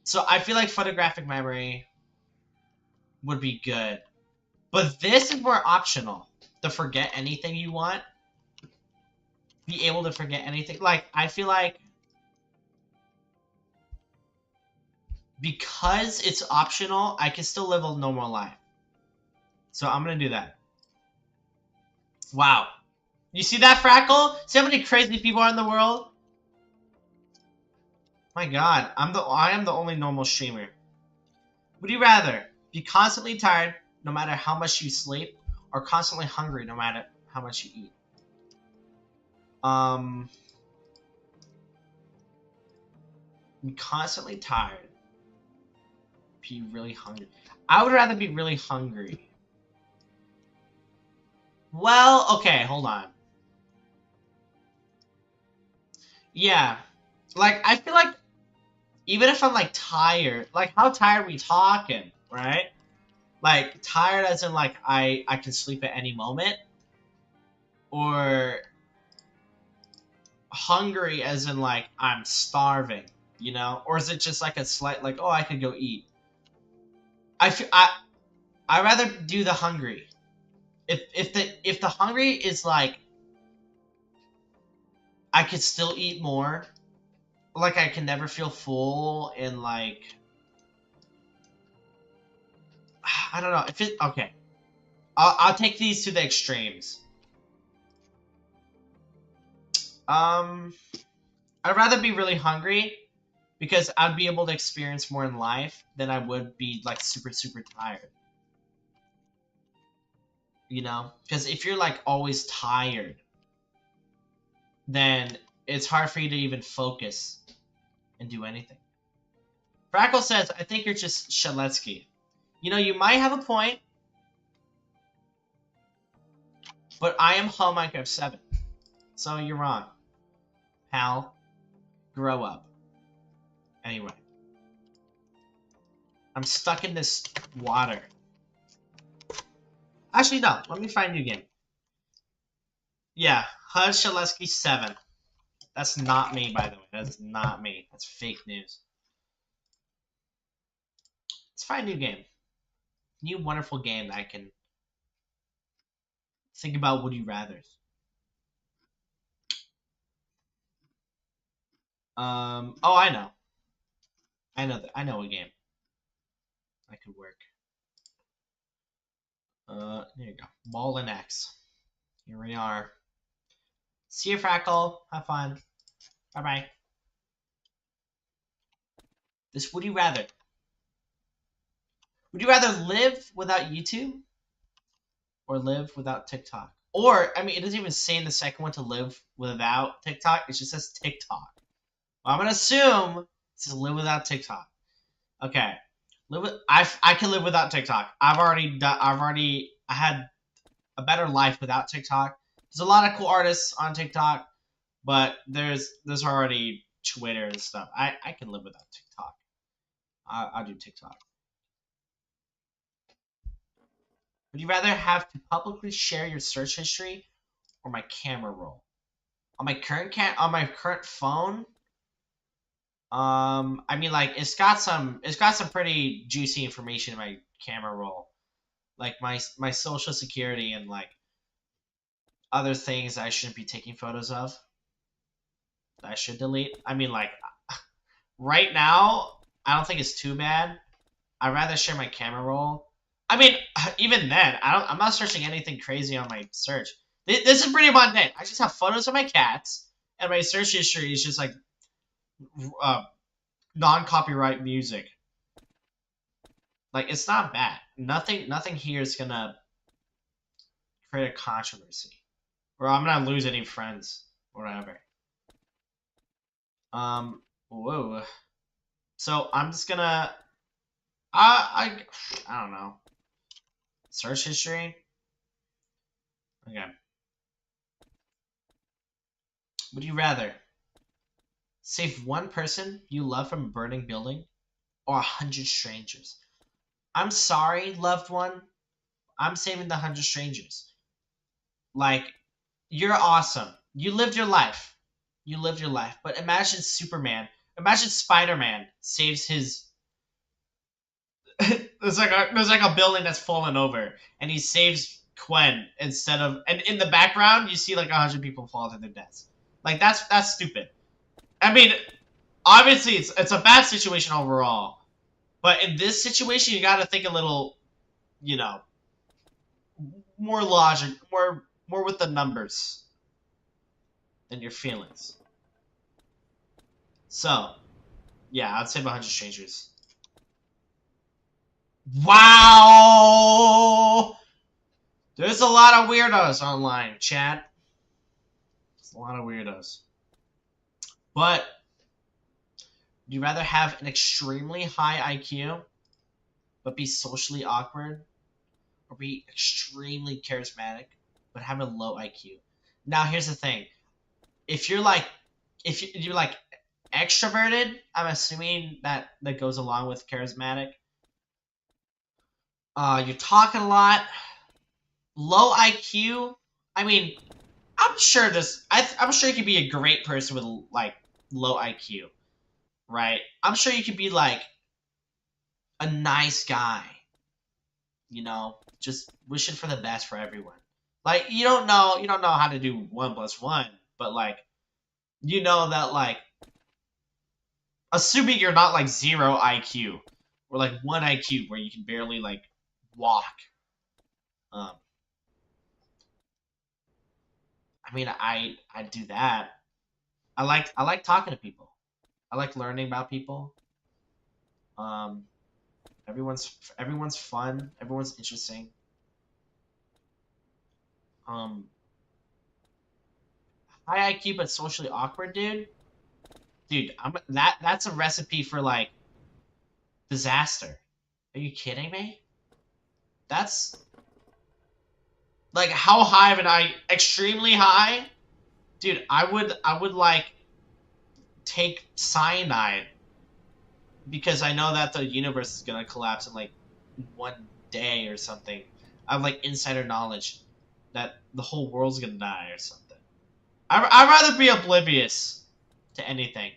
So I feel like photographic memory would be good. But this is more optional. To forget anything you want. Be able to forget anything. Like, I feel like because it's optional, I can still live a normal life. So I'm gonna do that. Wow. You see that, Frackle? See how many crazy people are in the world? My god, I am the only normal streamer. Would you rather be constantly tired no matter how much you sleep, or constantly hungry no matter how much you eat? Be constantly tired. Be really hungry. I would rather be really hungry. Well, okay, hold on. Yeah. Like, I feel like even if I'm, like, tired, like, how tired are we talking, right? Like, tired as in, like, I can sleep at any moment? Or hungry as in, like, I'm starving, you know? Or is it just, like, a slight, like, oh, I could go eat? I'd rather do the hungry. If the hungry is, like, I could still eat more, like, I can never feel full, and, like, I don't know, if it, okay. I'll take these to the extremes. I'd rather be really hungry, because I'd be able to experience more in life than I would be, like, super, super tired. You know? Because if you're, like, always tired, then it's hard for you to even focus and do anything. Frackle says, I think you're just Shaletsky. You know, you might have a point, but I am Home Minecraft 7. So you're wrong. Pal, grow up. Anyway. I'm stuck in this water. Actually, no. Let me find you again. Yeah, Hud Shaletsky 7. That's not me, by the way. That's not me. That's fake news. Let's find a new game. New wonderful game that I can think about would you rathers. Oh, I know. I know a game. That could work. There you go. Ball and X. Here we are. See you, Frackle. Have fun. Bye-bye. This would you rather? Would you rather live without YouTube or live without TikTok? Or, I mean, it doesn't even say in the second one to live without TikTok. It just says TikTok. Well, I'm gonna assume it says live without TikTok. Okay, I can live without TikTok. I had a better life without TikTok. There's a lot of cool artists on TikTok, but there's already Twitter and stuff. I can live without TikTok. I'll do TikTok. Would you rather have to publicly share your search history or my camera roll? On my current phone, I mean, like, it's got some pretty juicy information in my camera roll, like my social security and, like, other things I shouldn't be taking photos of that I should delete. I mean, like, right now, I don't think it's too bad. I'd rather share my camera roll. I mean, even then, I'm not searching anything crazy on my search. This is pretty mundane. I just have photos of my cats, and my search history is just, like, non-copyright music. Like, it's not bad. Nothing here is gonna create a controversy, or I'm gonna lose any friends, or whatever. Whoa. So I'm just gonna, I don't know. Search history. Okay. Would you rather save one person you love from a burning building, or 100 strangers? I'm sorry, loved one. I'm saving the 100 strangers. Like, you're awesome. You lived your life. You lived your life. But imagine Superman. Imagine Spider-Man saves his. there's like a building that's fallen over, and he saves Gwen instead of. And in the background, you see like 100 people fall to their deaths. Like, that's stupid. I mean, obviously it's a bad situation overall, but in this situation, you got to think a little, you know, more logic, more with the numbers than your feelings. So, yeah, I'd say 100 strangers. Wow! There's a lot of weirdos online, chat. There's a lot of weirdos. But, would you rather have an extremely high IQ, but be socially awkward, or be extremely charismatic, but have a low IQ? Now, here's the thing. If you're like, if you're like extroverted, I'm assuming that goes along with charismatic. You're talking a lot. Low IQ. I mean, I'm sure I'm sure you could be a great person with like low IQ, right? I'm sure you could be like a nice guy, just wishing for the best for everyone. Like, you don't know how to do 1+1, but like, that like, assuming you're not like 0 IQ or like 1 IQ where you can barely like walk. Um, I mean, I do that. I like talking to people. I like learning about people. Um, everyone's fun. Everyone's interesting. Um, high IQ but socially awkward, dude. Dude, that's a recipe for like disaster. Are you kidding me? That's like, how high of an I extremely high? Dude, I would like take cyanide because I know that the universe is gonna collapse in like 1 day or something. I have like insider knowledge that the whole world's gonna die or something. I'd rather be oblivious to anything.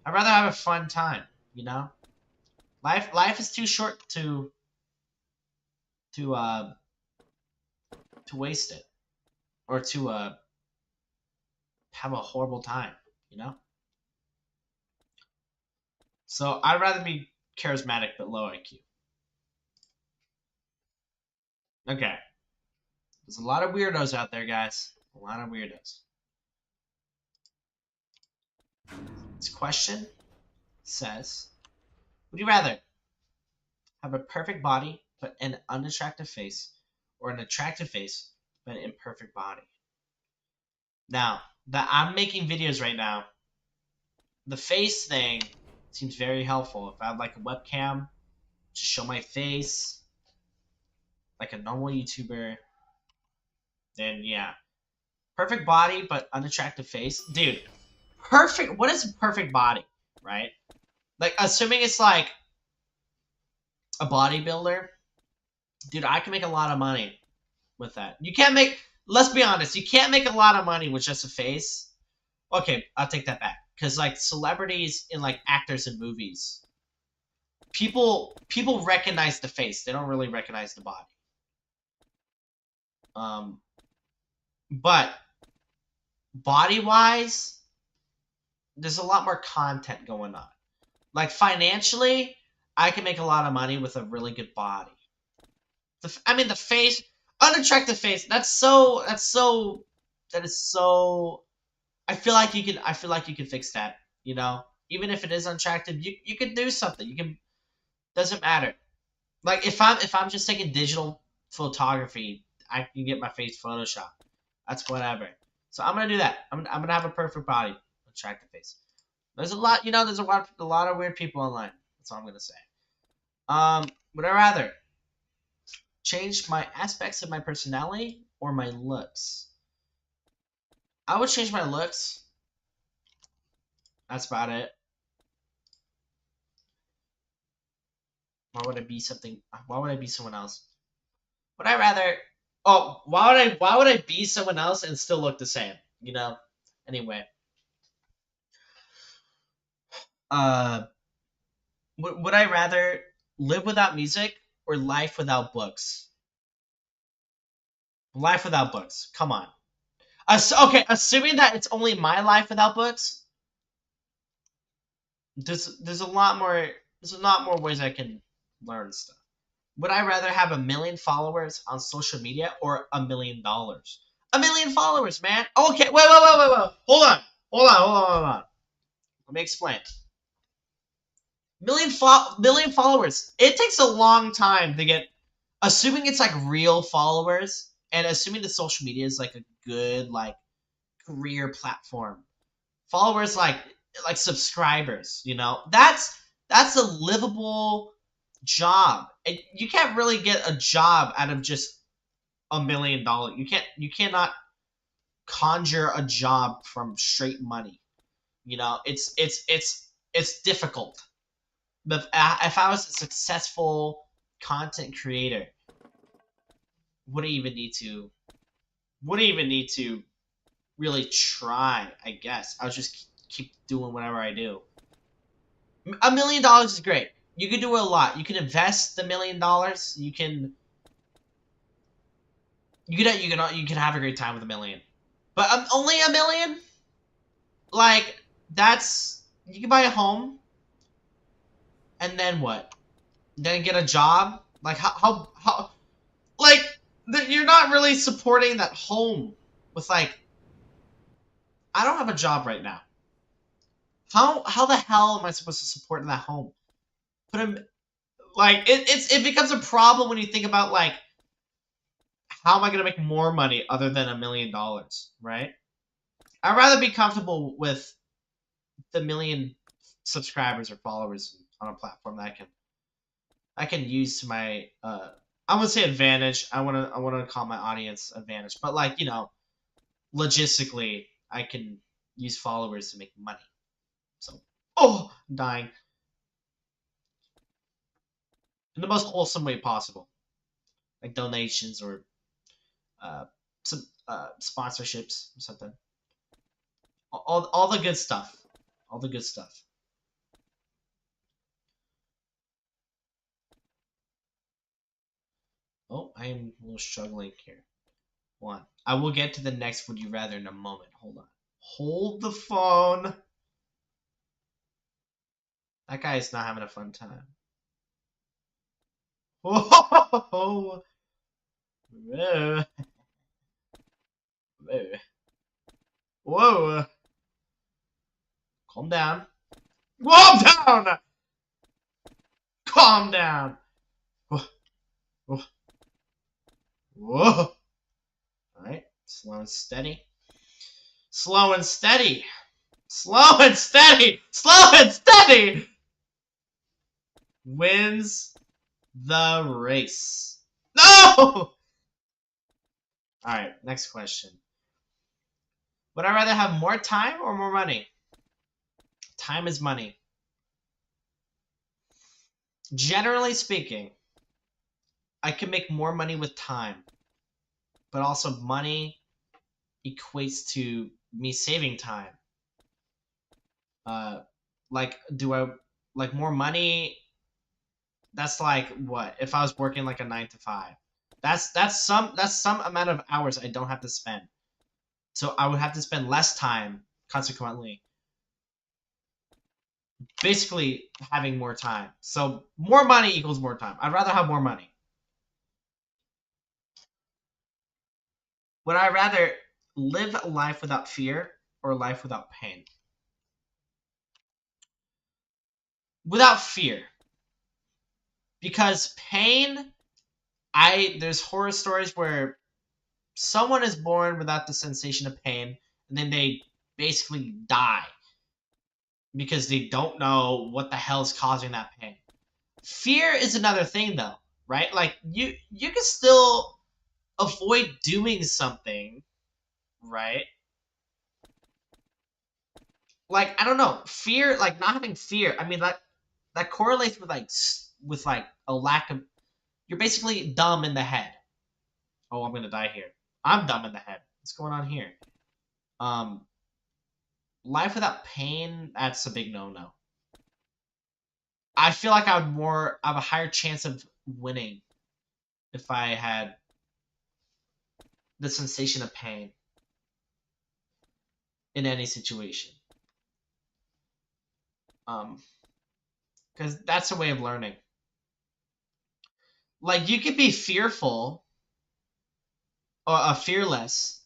I'd rather have a fun time, you know? Life is too short to uh to waste it, or to have a horrible time, you know? So I'd rather be charismatic but low IQ. Okay. There's a lot of weirdos out there, guys. A lot of weirdos. This question says, would you rather have a perfect body but an unattractive face, or an attractive face but an imperfect body? Now, that I'm making videos right now, the face thing seems very helpful. If I have like a webcam to show my face, like a normal YouTuber, then yeah. Perfect body but unattractive face. Dude, perfect. What is a perfect body, right? Like, assuming it's like a bodybuilder, dude, I can make a lot of money with that. You can't make, let's be honest, you can't make a lot of money with just a face. Okay, I'll take that back. Because like celebrities and like actors in movies, people recognize the face. They don't really recognize the body. Um, but body wise, there's a lot more content going on. Like, financially, I can make a lot of money with a really good body. I mean, the face, unattractive face. That is so. I feel like you can fix that. Even if it is unattractive, you can do something. You can. Doesn't matter. Like if I'm just taking digital photography, I can get my face photoshopped. That's whatever. So I'm gonna do that. I'm gonna have a perfect body, attractive face. There's a lot, there's a lot of weird people online. That's all I'm gonna say. Would I rather change my aspects of my personality or my looks? I would change my looks. That's about it. Why would I be something? Why would I be someone else? Would I rather? Oh, Why would I be someone else and still look the same? Anyway, uh, would I rather live without music or life without books? Life without books. Come on. Okay, assuming that it's only my life without books, there's a lot more ways I can learn stuff. Would I rather have 1 million followers on social media or $1 million? 1 million followers, man. Okay, wait. Hold on. Let me explain. Million followers. It takes a long time to get, assuming it's like real followers, and assuming the social media is like a good like career platform. Followers like subscribers. That's a livable job. And you can't really get a job out of just $1 million. You cannot conjure a job from straight money. It's difficult. But if I was a successful content creator, wouldn't even need to really try. I guess I would just keep doing whatever I do. $1 million is great. You can do a lot. You can invest the $1 million. You can have a great time with 1 million. But only 1 million? Like that's you can buy a home, and then what? Then get a job? Like how like you're not really supporting that home with like I don't have a job right now. How the hell am I supposed to support that home? Put him like it becomes a problem when you think about like how am I gonna make more money other than $1 million, right? I'd rather be comfortable with the 1 million subscribers or followers on a platform that I can use to my I would say advantage. I wanna call my audience advantage, but like logistically, I can use followers to make money. So, I'm dying in the most wholesome way possible, like donations or uh, some sponsorships or something. All the good stuff. All the good stuff. Oh, I am a little struggling here. One. I will get to the next would you rather in a moment. Hold on. Hold the phone. That guy is not having a fun time. Whoa! Whoa! Calm down. Calm down! Calm down! Whoa! Whoa! Whoa! Alright, slow and steady. Slow and steady! Slow and steady! Slow and steady! Wins the race. No! Alright, next question. Would I rather have more time or more money? Time is money. Generally speaking, I can make more money with time, but also money equates to me saving time. Like, do I like more money? That's like what if I was working like a 9 to 5? That's some amount of hours I don't have to spend. So I would have to spend less time, consequently. Basically, having more time. So more money equals more time. I'd rather have more money. Would I rather live a life without fear or a life without pain? Without fear. Because pain, there's horror stories where someone is born without the sensation of pain, and then they basically die because they don't know what the hell is causing that pain. Fear is another thing though, right? Like you can still avoid doing something, right? Like I don't know, fear, like not having fear. I mean that correlates with like a lack of. You're basically dumb in the head. Oh, I'm gonna die here. I'm dumb in the head. What's going on here? Um, life without pain. That's a big no-no. I feel like I have a higher chance of winning if I had the sensation of pain in any situation. Um, because that's a way of learning. Like you could be fearful or fearless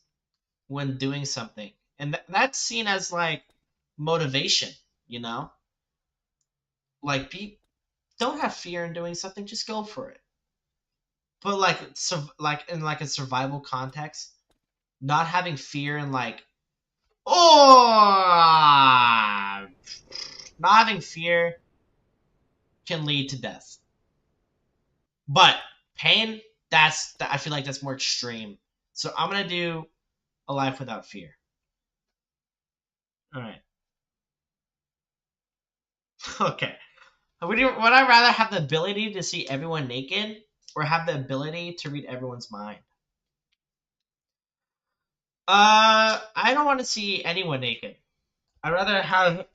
when doing something, and that's seen as like motivation. You know, like be don't have fear in doing something, just go for it. But like in like a survival context, not having fear and like oh, not having fear can lead to death. But pain, I feel like that's more extreme. So I'm gonna do a life without fear. All right. Okay. Would I rather have the ability to see everyone naked or have the ability to read everyone's mind? I don't want to see anyone naked. I'd rather have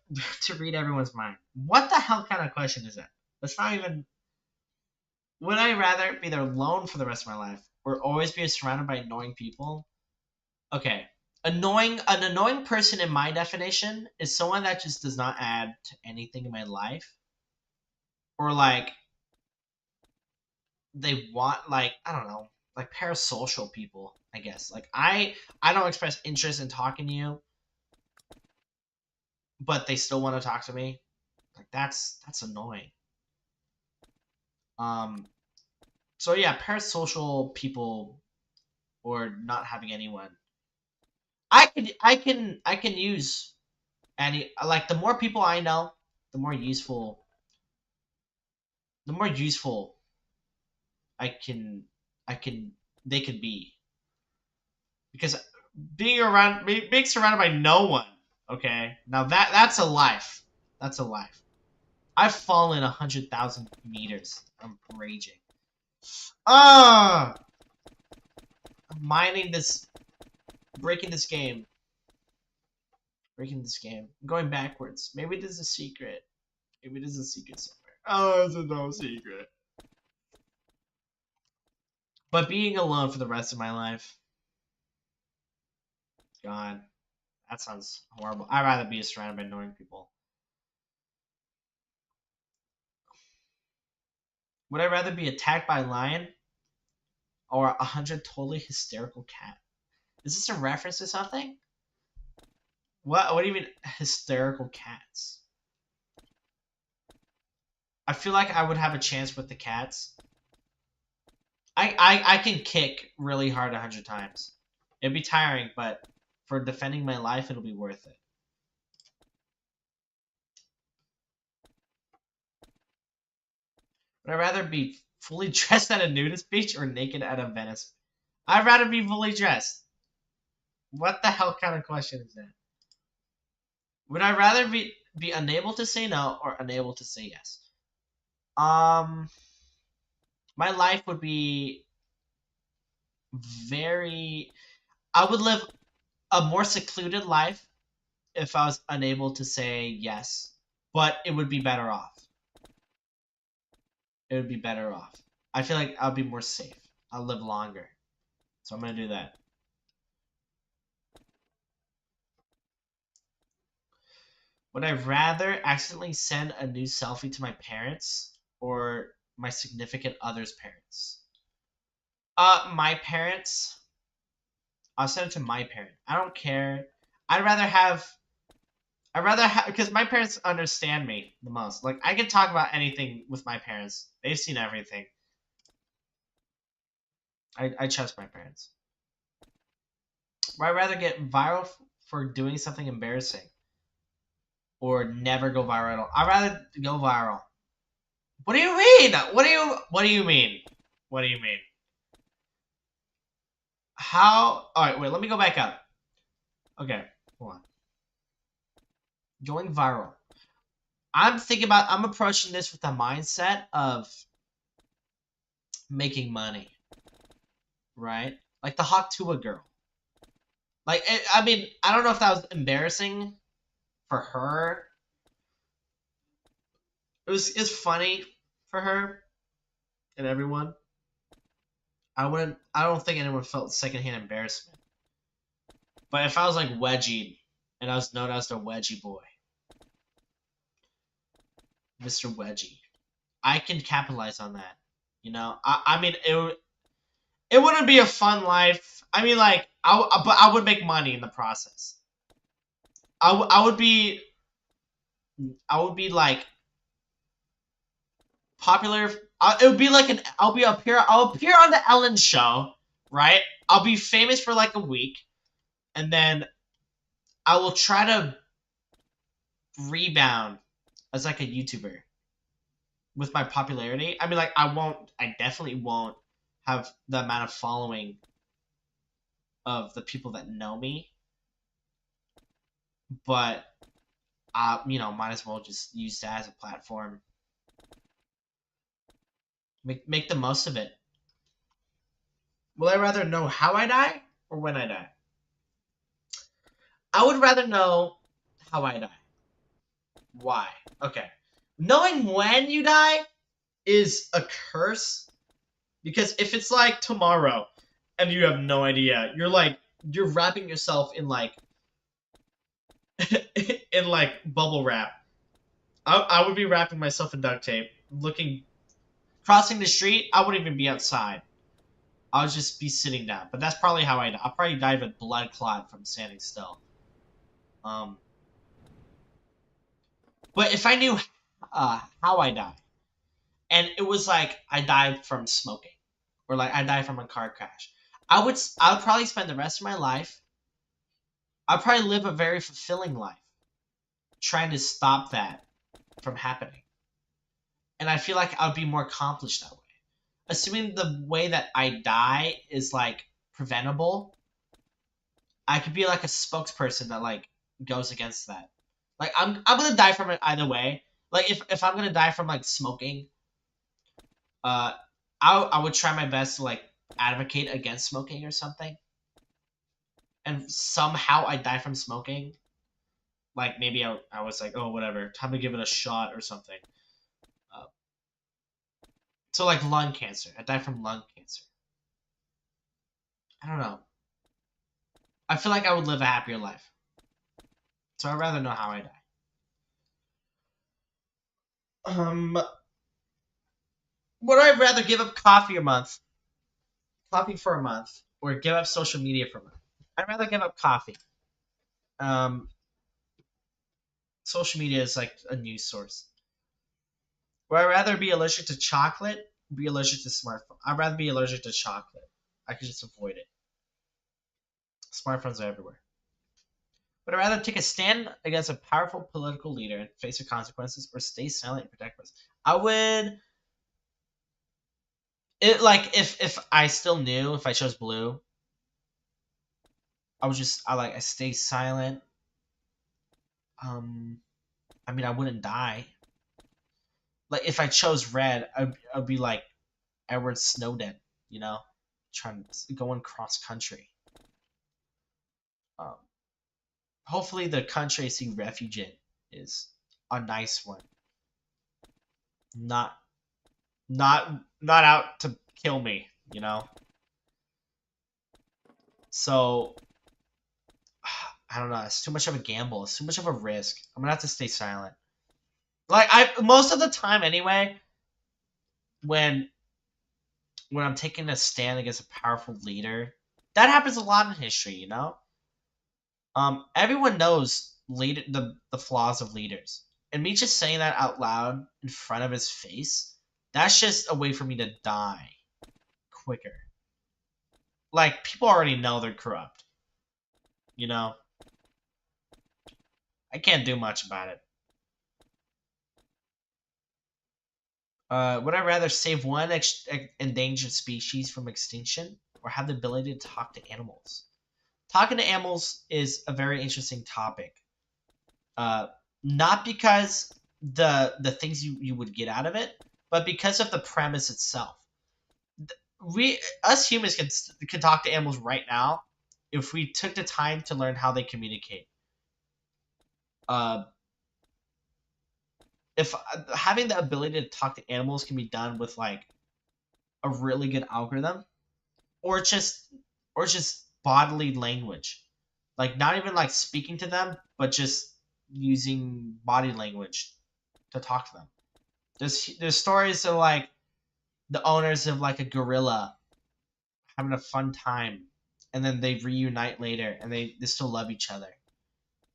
to read everyone's mind. What the hell kind of question is that? That's not even. Would I rather be there alone for the rest of my life or always be surrounded by annoying people? Okay. An annoying person in my definition is someone that just does not add to anything in my life. Or like they want like, I don't know, like parasocial people, I guess. Like I don't express interest in talking to you, but they still want to talk to me. Like that's annoying. Um so yeah, parasocial people or not having anyone. I can use any, like the more people I know, the more useful the more useful I can I can they can be, because being surrounded by no one. Okay, now that's a life. That's a life. I've fallen 100,000 meters. I'm raging. Ah, I'm mining this, breaking this game, breaking this game. I'm going backwards. Maybe there's a secret. Maybe there's a secret somewhere. Oh, there's no secret. But being alone for the rest of my life, God, that sounds horrible. I'd rather be surrounded by annoying people. Would I rather be attacked by a lion or 100 totally hysterical cat? Is this a reference to something? What do you mean hysterical cats? I feel like I would have a chance with the cats. I can kick really hard 100 times. It'd be tiring, but for defending my life, it'll be worth it. Would I rather be fully dressed at a nudist beach or naked at a Venice? I'd rather be fully dressed. What the hell kind of question is that? Would I rather be unable to say no or unable to say yes? Um, my life would be very. I would live a more secluded life if I was unable to say yes, but it would be better off. It would be better off. I feel like I'll be more safe. I'll live longer, so I'm gonna do that. Would I rather accidentally send a new selfie to my parents or my significant other's parents? My parents. I'll send it to my parent. I don't care. I'd rather have I'd rather have, because my parents understand me the most. Like, I can talk about anything with my parents. They've seen everything. I trust my parents. But I'd rather get viral for doing something embarrassing or never go viral at all. I'd rather go viral. What do you mean? What do you mean? What do you mean? How? All right, wait. Let me go back up. Okay, hold on. Going viral. I'm approaching this with a mindset of making money, right? Like the Hawk Tuah girl. Like, I mean, I don't know if that was embarrassing for her. It's funny for her and everyone. I don't think anyone felt secondhand embarrassment. But if I was like wedgie and I was known as the wedgie boy, Mr. Wedgie, I can capitalize on that. You know, I mean, it wouldn't be a fun life. I mean, like, but I would make money in the process. I would be like popular. It would be like I'll appear on the Ellen show, right? I'll be famous for like a week, and then I will try to rebound as like a YouTuber with my popularity. I mean, like, I definitely won't have the amount of following of the people that know me, but you know, might as well just use that as a platform. Make the most of it. Will I rather know how I die or when I die? I would rather know how I die. Why? Okay. Knowing when you die is a curse because if it's like tomorrow and you have no idea, you're wrapping yourself in like in like bubble wrap. I would be wrapping myself in duct tape, crossing the street. I wouldn't even be outside. I'll just be sitting down. But that's probably how I die. I'll probably die of a blood clot from standing still. Um, but if I knew how I die, and it was like I died from smoking, or like I died from a car crash, I would probably spend the rest of my life. I'd probably live a very fulfilling life, trying to stop that from happening. And I feel like I would be more accomplished that way. Assuming the way that I die is like preventable, I could be like a spokesperson that like goes against that. Like I'm gonna die from it either way. Like if I'm gonna die from like smoking, uh, I would try my best to like advocate against smoking or something. And somehow I die from smoking. Like maybe I was like, oh whatever, time to give it a shot or something. Uh, so like lung cancer, I died from lung cancer. I don't know. I feel like I would live a happier life. So I'd rather know how I die. Would I rather give up coffee for a month, or give up social media for a month? I'd rather give up coffee. Um, Social media is like a news source. Would I rather be allergic to chocolate, be allergic to smartphone? I'd rather be allergic to chocolate. I could just avoid it. Smartphones are everywhere. Would I rather take a stand against a powerful political leader and face the consequences, or stay silent and protect myself? I would. It like if I still knew if I chose blue, I stay silent. Um, I mean I wouldn't die. Like if I chose red, I'd be like Edward Snowden, you know, trying going cross country. Um, Hopefully the country I see refuge in is a nice one, not not out to kill me, you know. So I don't know. It's too much of a gamble. It's too much of a risk. I'm gonna have to stay silent. Like I most of the time anyway, when I'm taking a stand against a powerful leader, that happens a lot in history, you know. Everyone knows the flaws of leaders. And me just saying that out loud in front of his face, that's just a way for me to die quicker. Like, people already know they're corrupt. You know? I can't do much about it. Would I rather save one endangered species from extinction or have the ability to talk to animals? Talking to animals is a very interesting topic. Not because the things you would get out of it, but because of the premise itself. Us humans can talk to animals right now if we took the time to learn how they communicate. If having the ability to talk to animals can be done with like a really good algorithm, or just bodily language, like not even like speaking to them, but just using body language to talk to them. There's stories of like the owners of like a gorilla having a fun time, and then they reunite later, and they still love each other,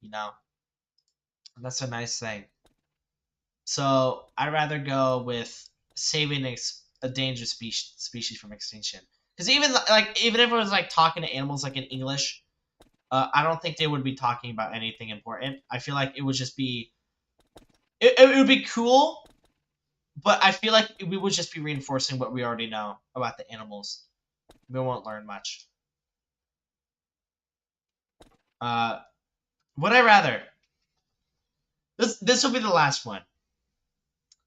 you know. And that's a nice thing. So I'd rather go with saving a dangerous species from extinction. Because even if it was like talking to animals like in English, I don't think they would be talking about anything important. I feel like it would just be it would be cool, but I feel like we would just be reinforcing what we already know about the animals. We won't learn much. Would I rather? This will be the last one.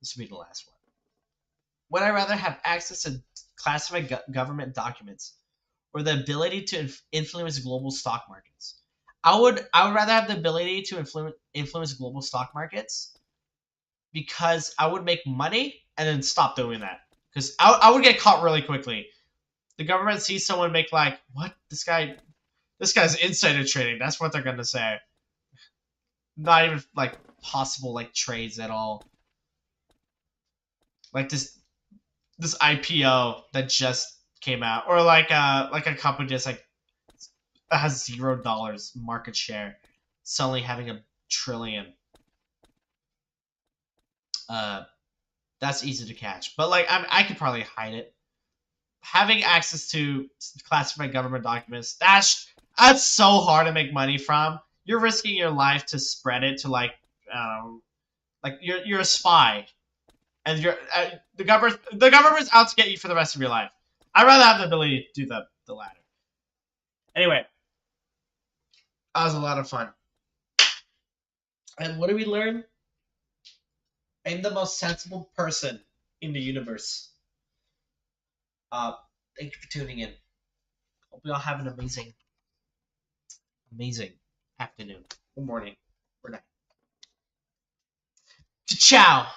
This will be the last one. Would I rather have access to classified government documents or the ability to influence global stock markets? I would rather have the ability to influence global stock markets because I would make money and then stop doing that because I would get caught really quickly. The government sees someone make like, what, this guy's insider trading. That's what they're gonna say. Not even like possible like trades at all. Like this IPO that just came out, or like a company just like has $0 market share, suddenly having $1 trillion. Uh, that's easy to catch, but like I could probably hide it. Having access to classified government documents, that's so hard to make money from. You're risking your life to spread it to like you're a spy, and the government's out to get you for the rest of your life. I'd rather have the ability to do the latter. Anyway, that was a lot of fun. And what did we learn? I'm the most sensible person in the universe. Thank you for tuning in. Hope we all have an amazing afternoon, or morning, or night. Ciao.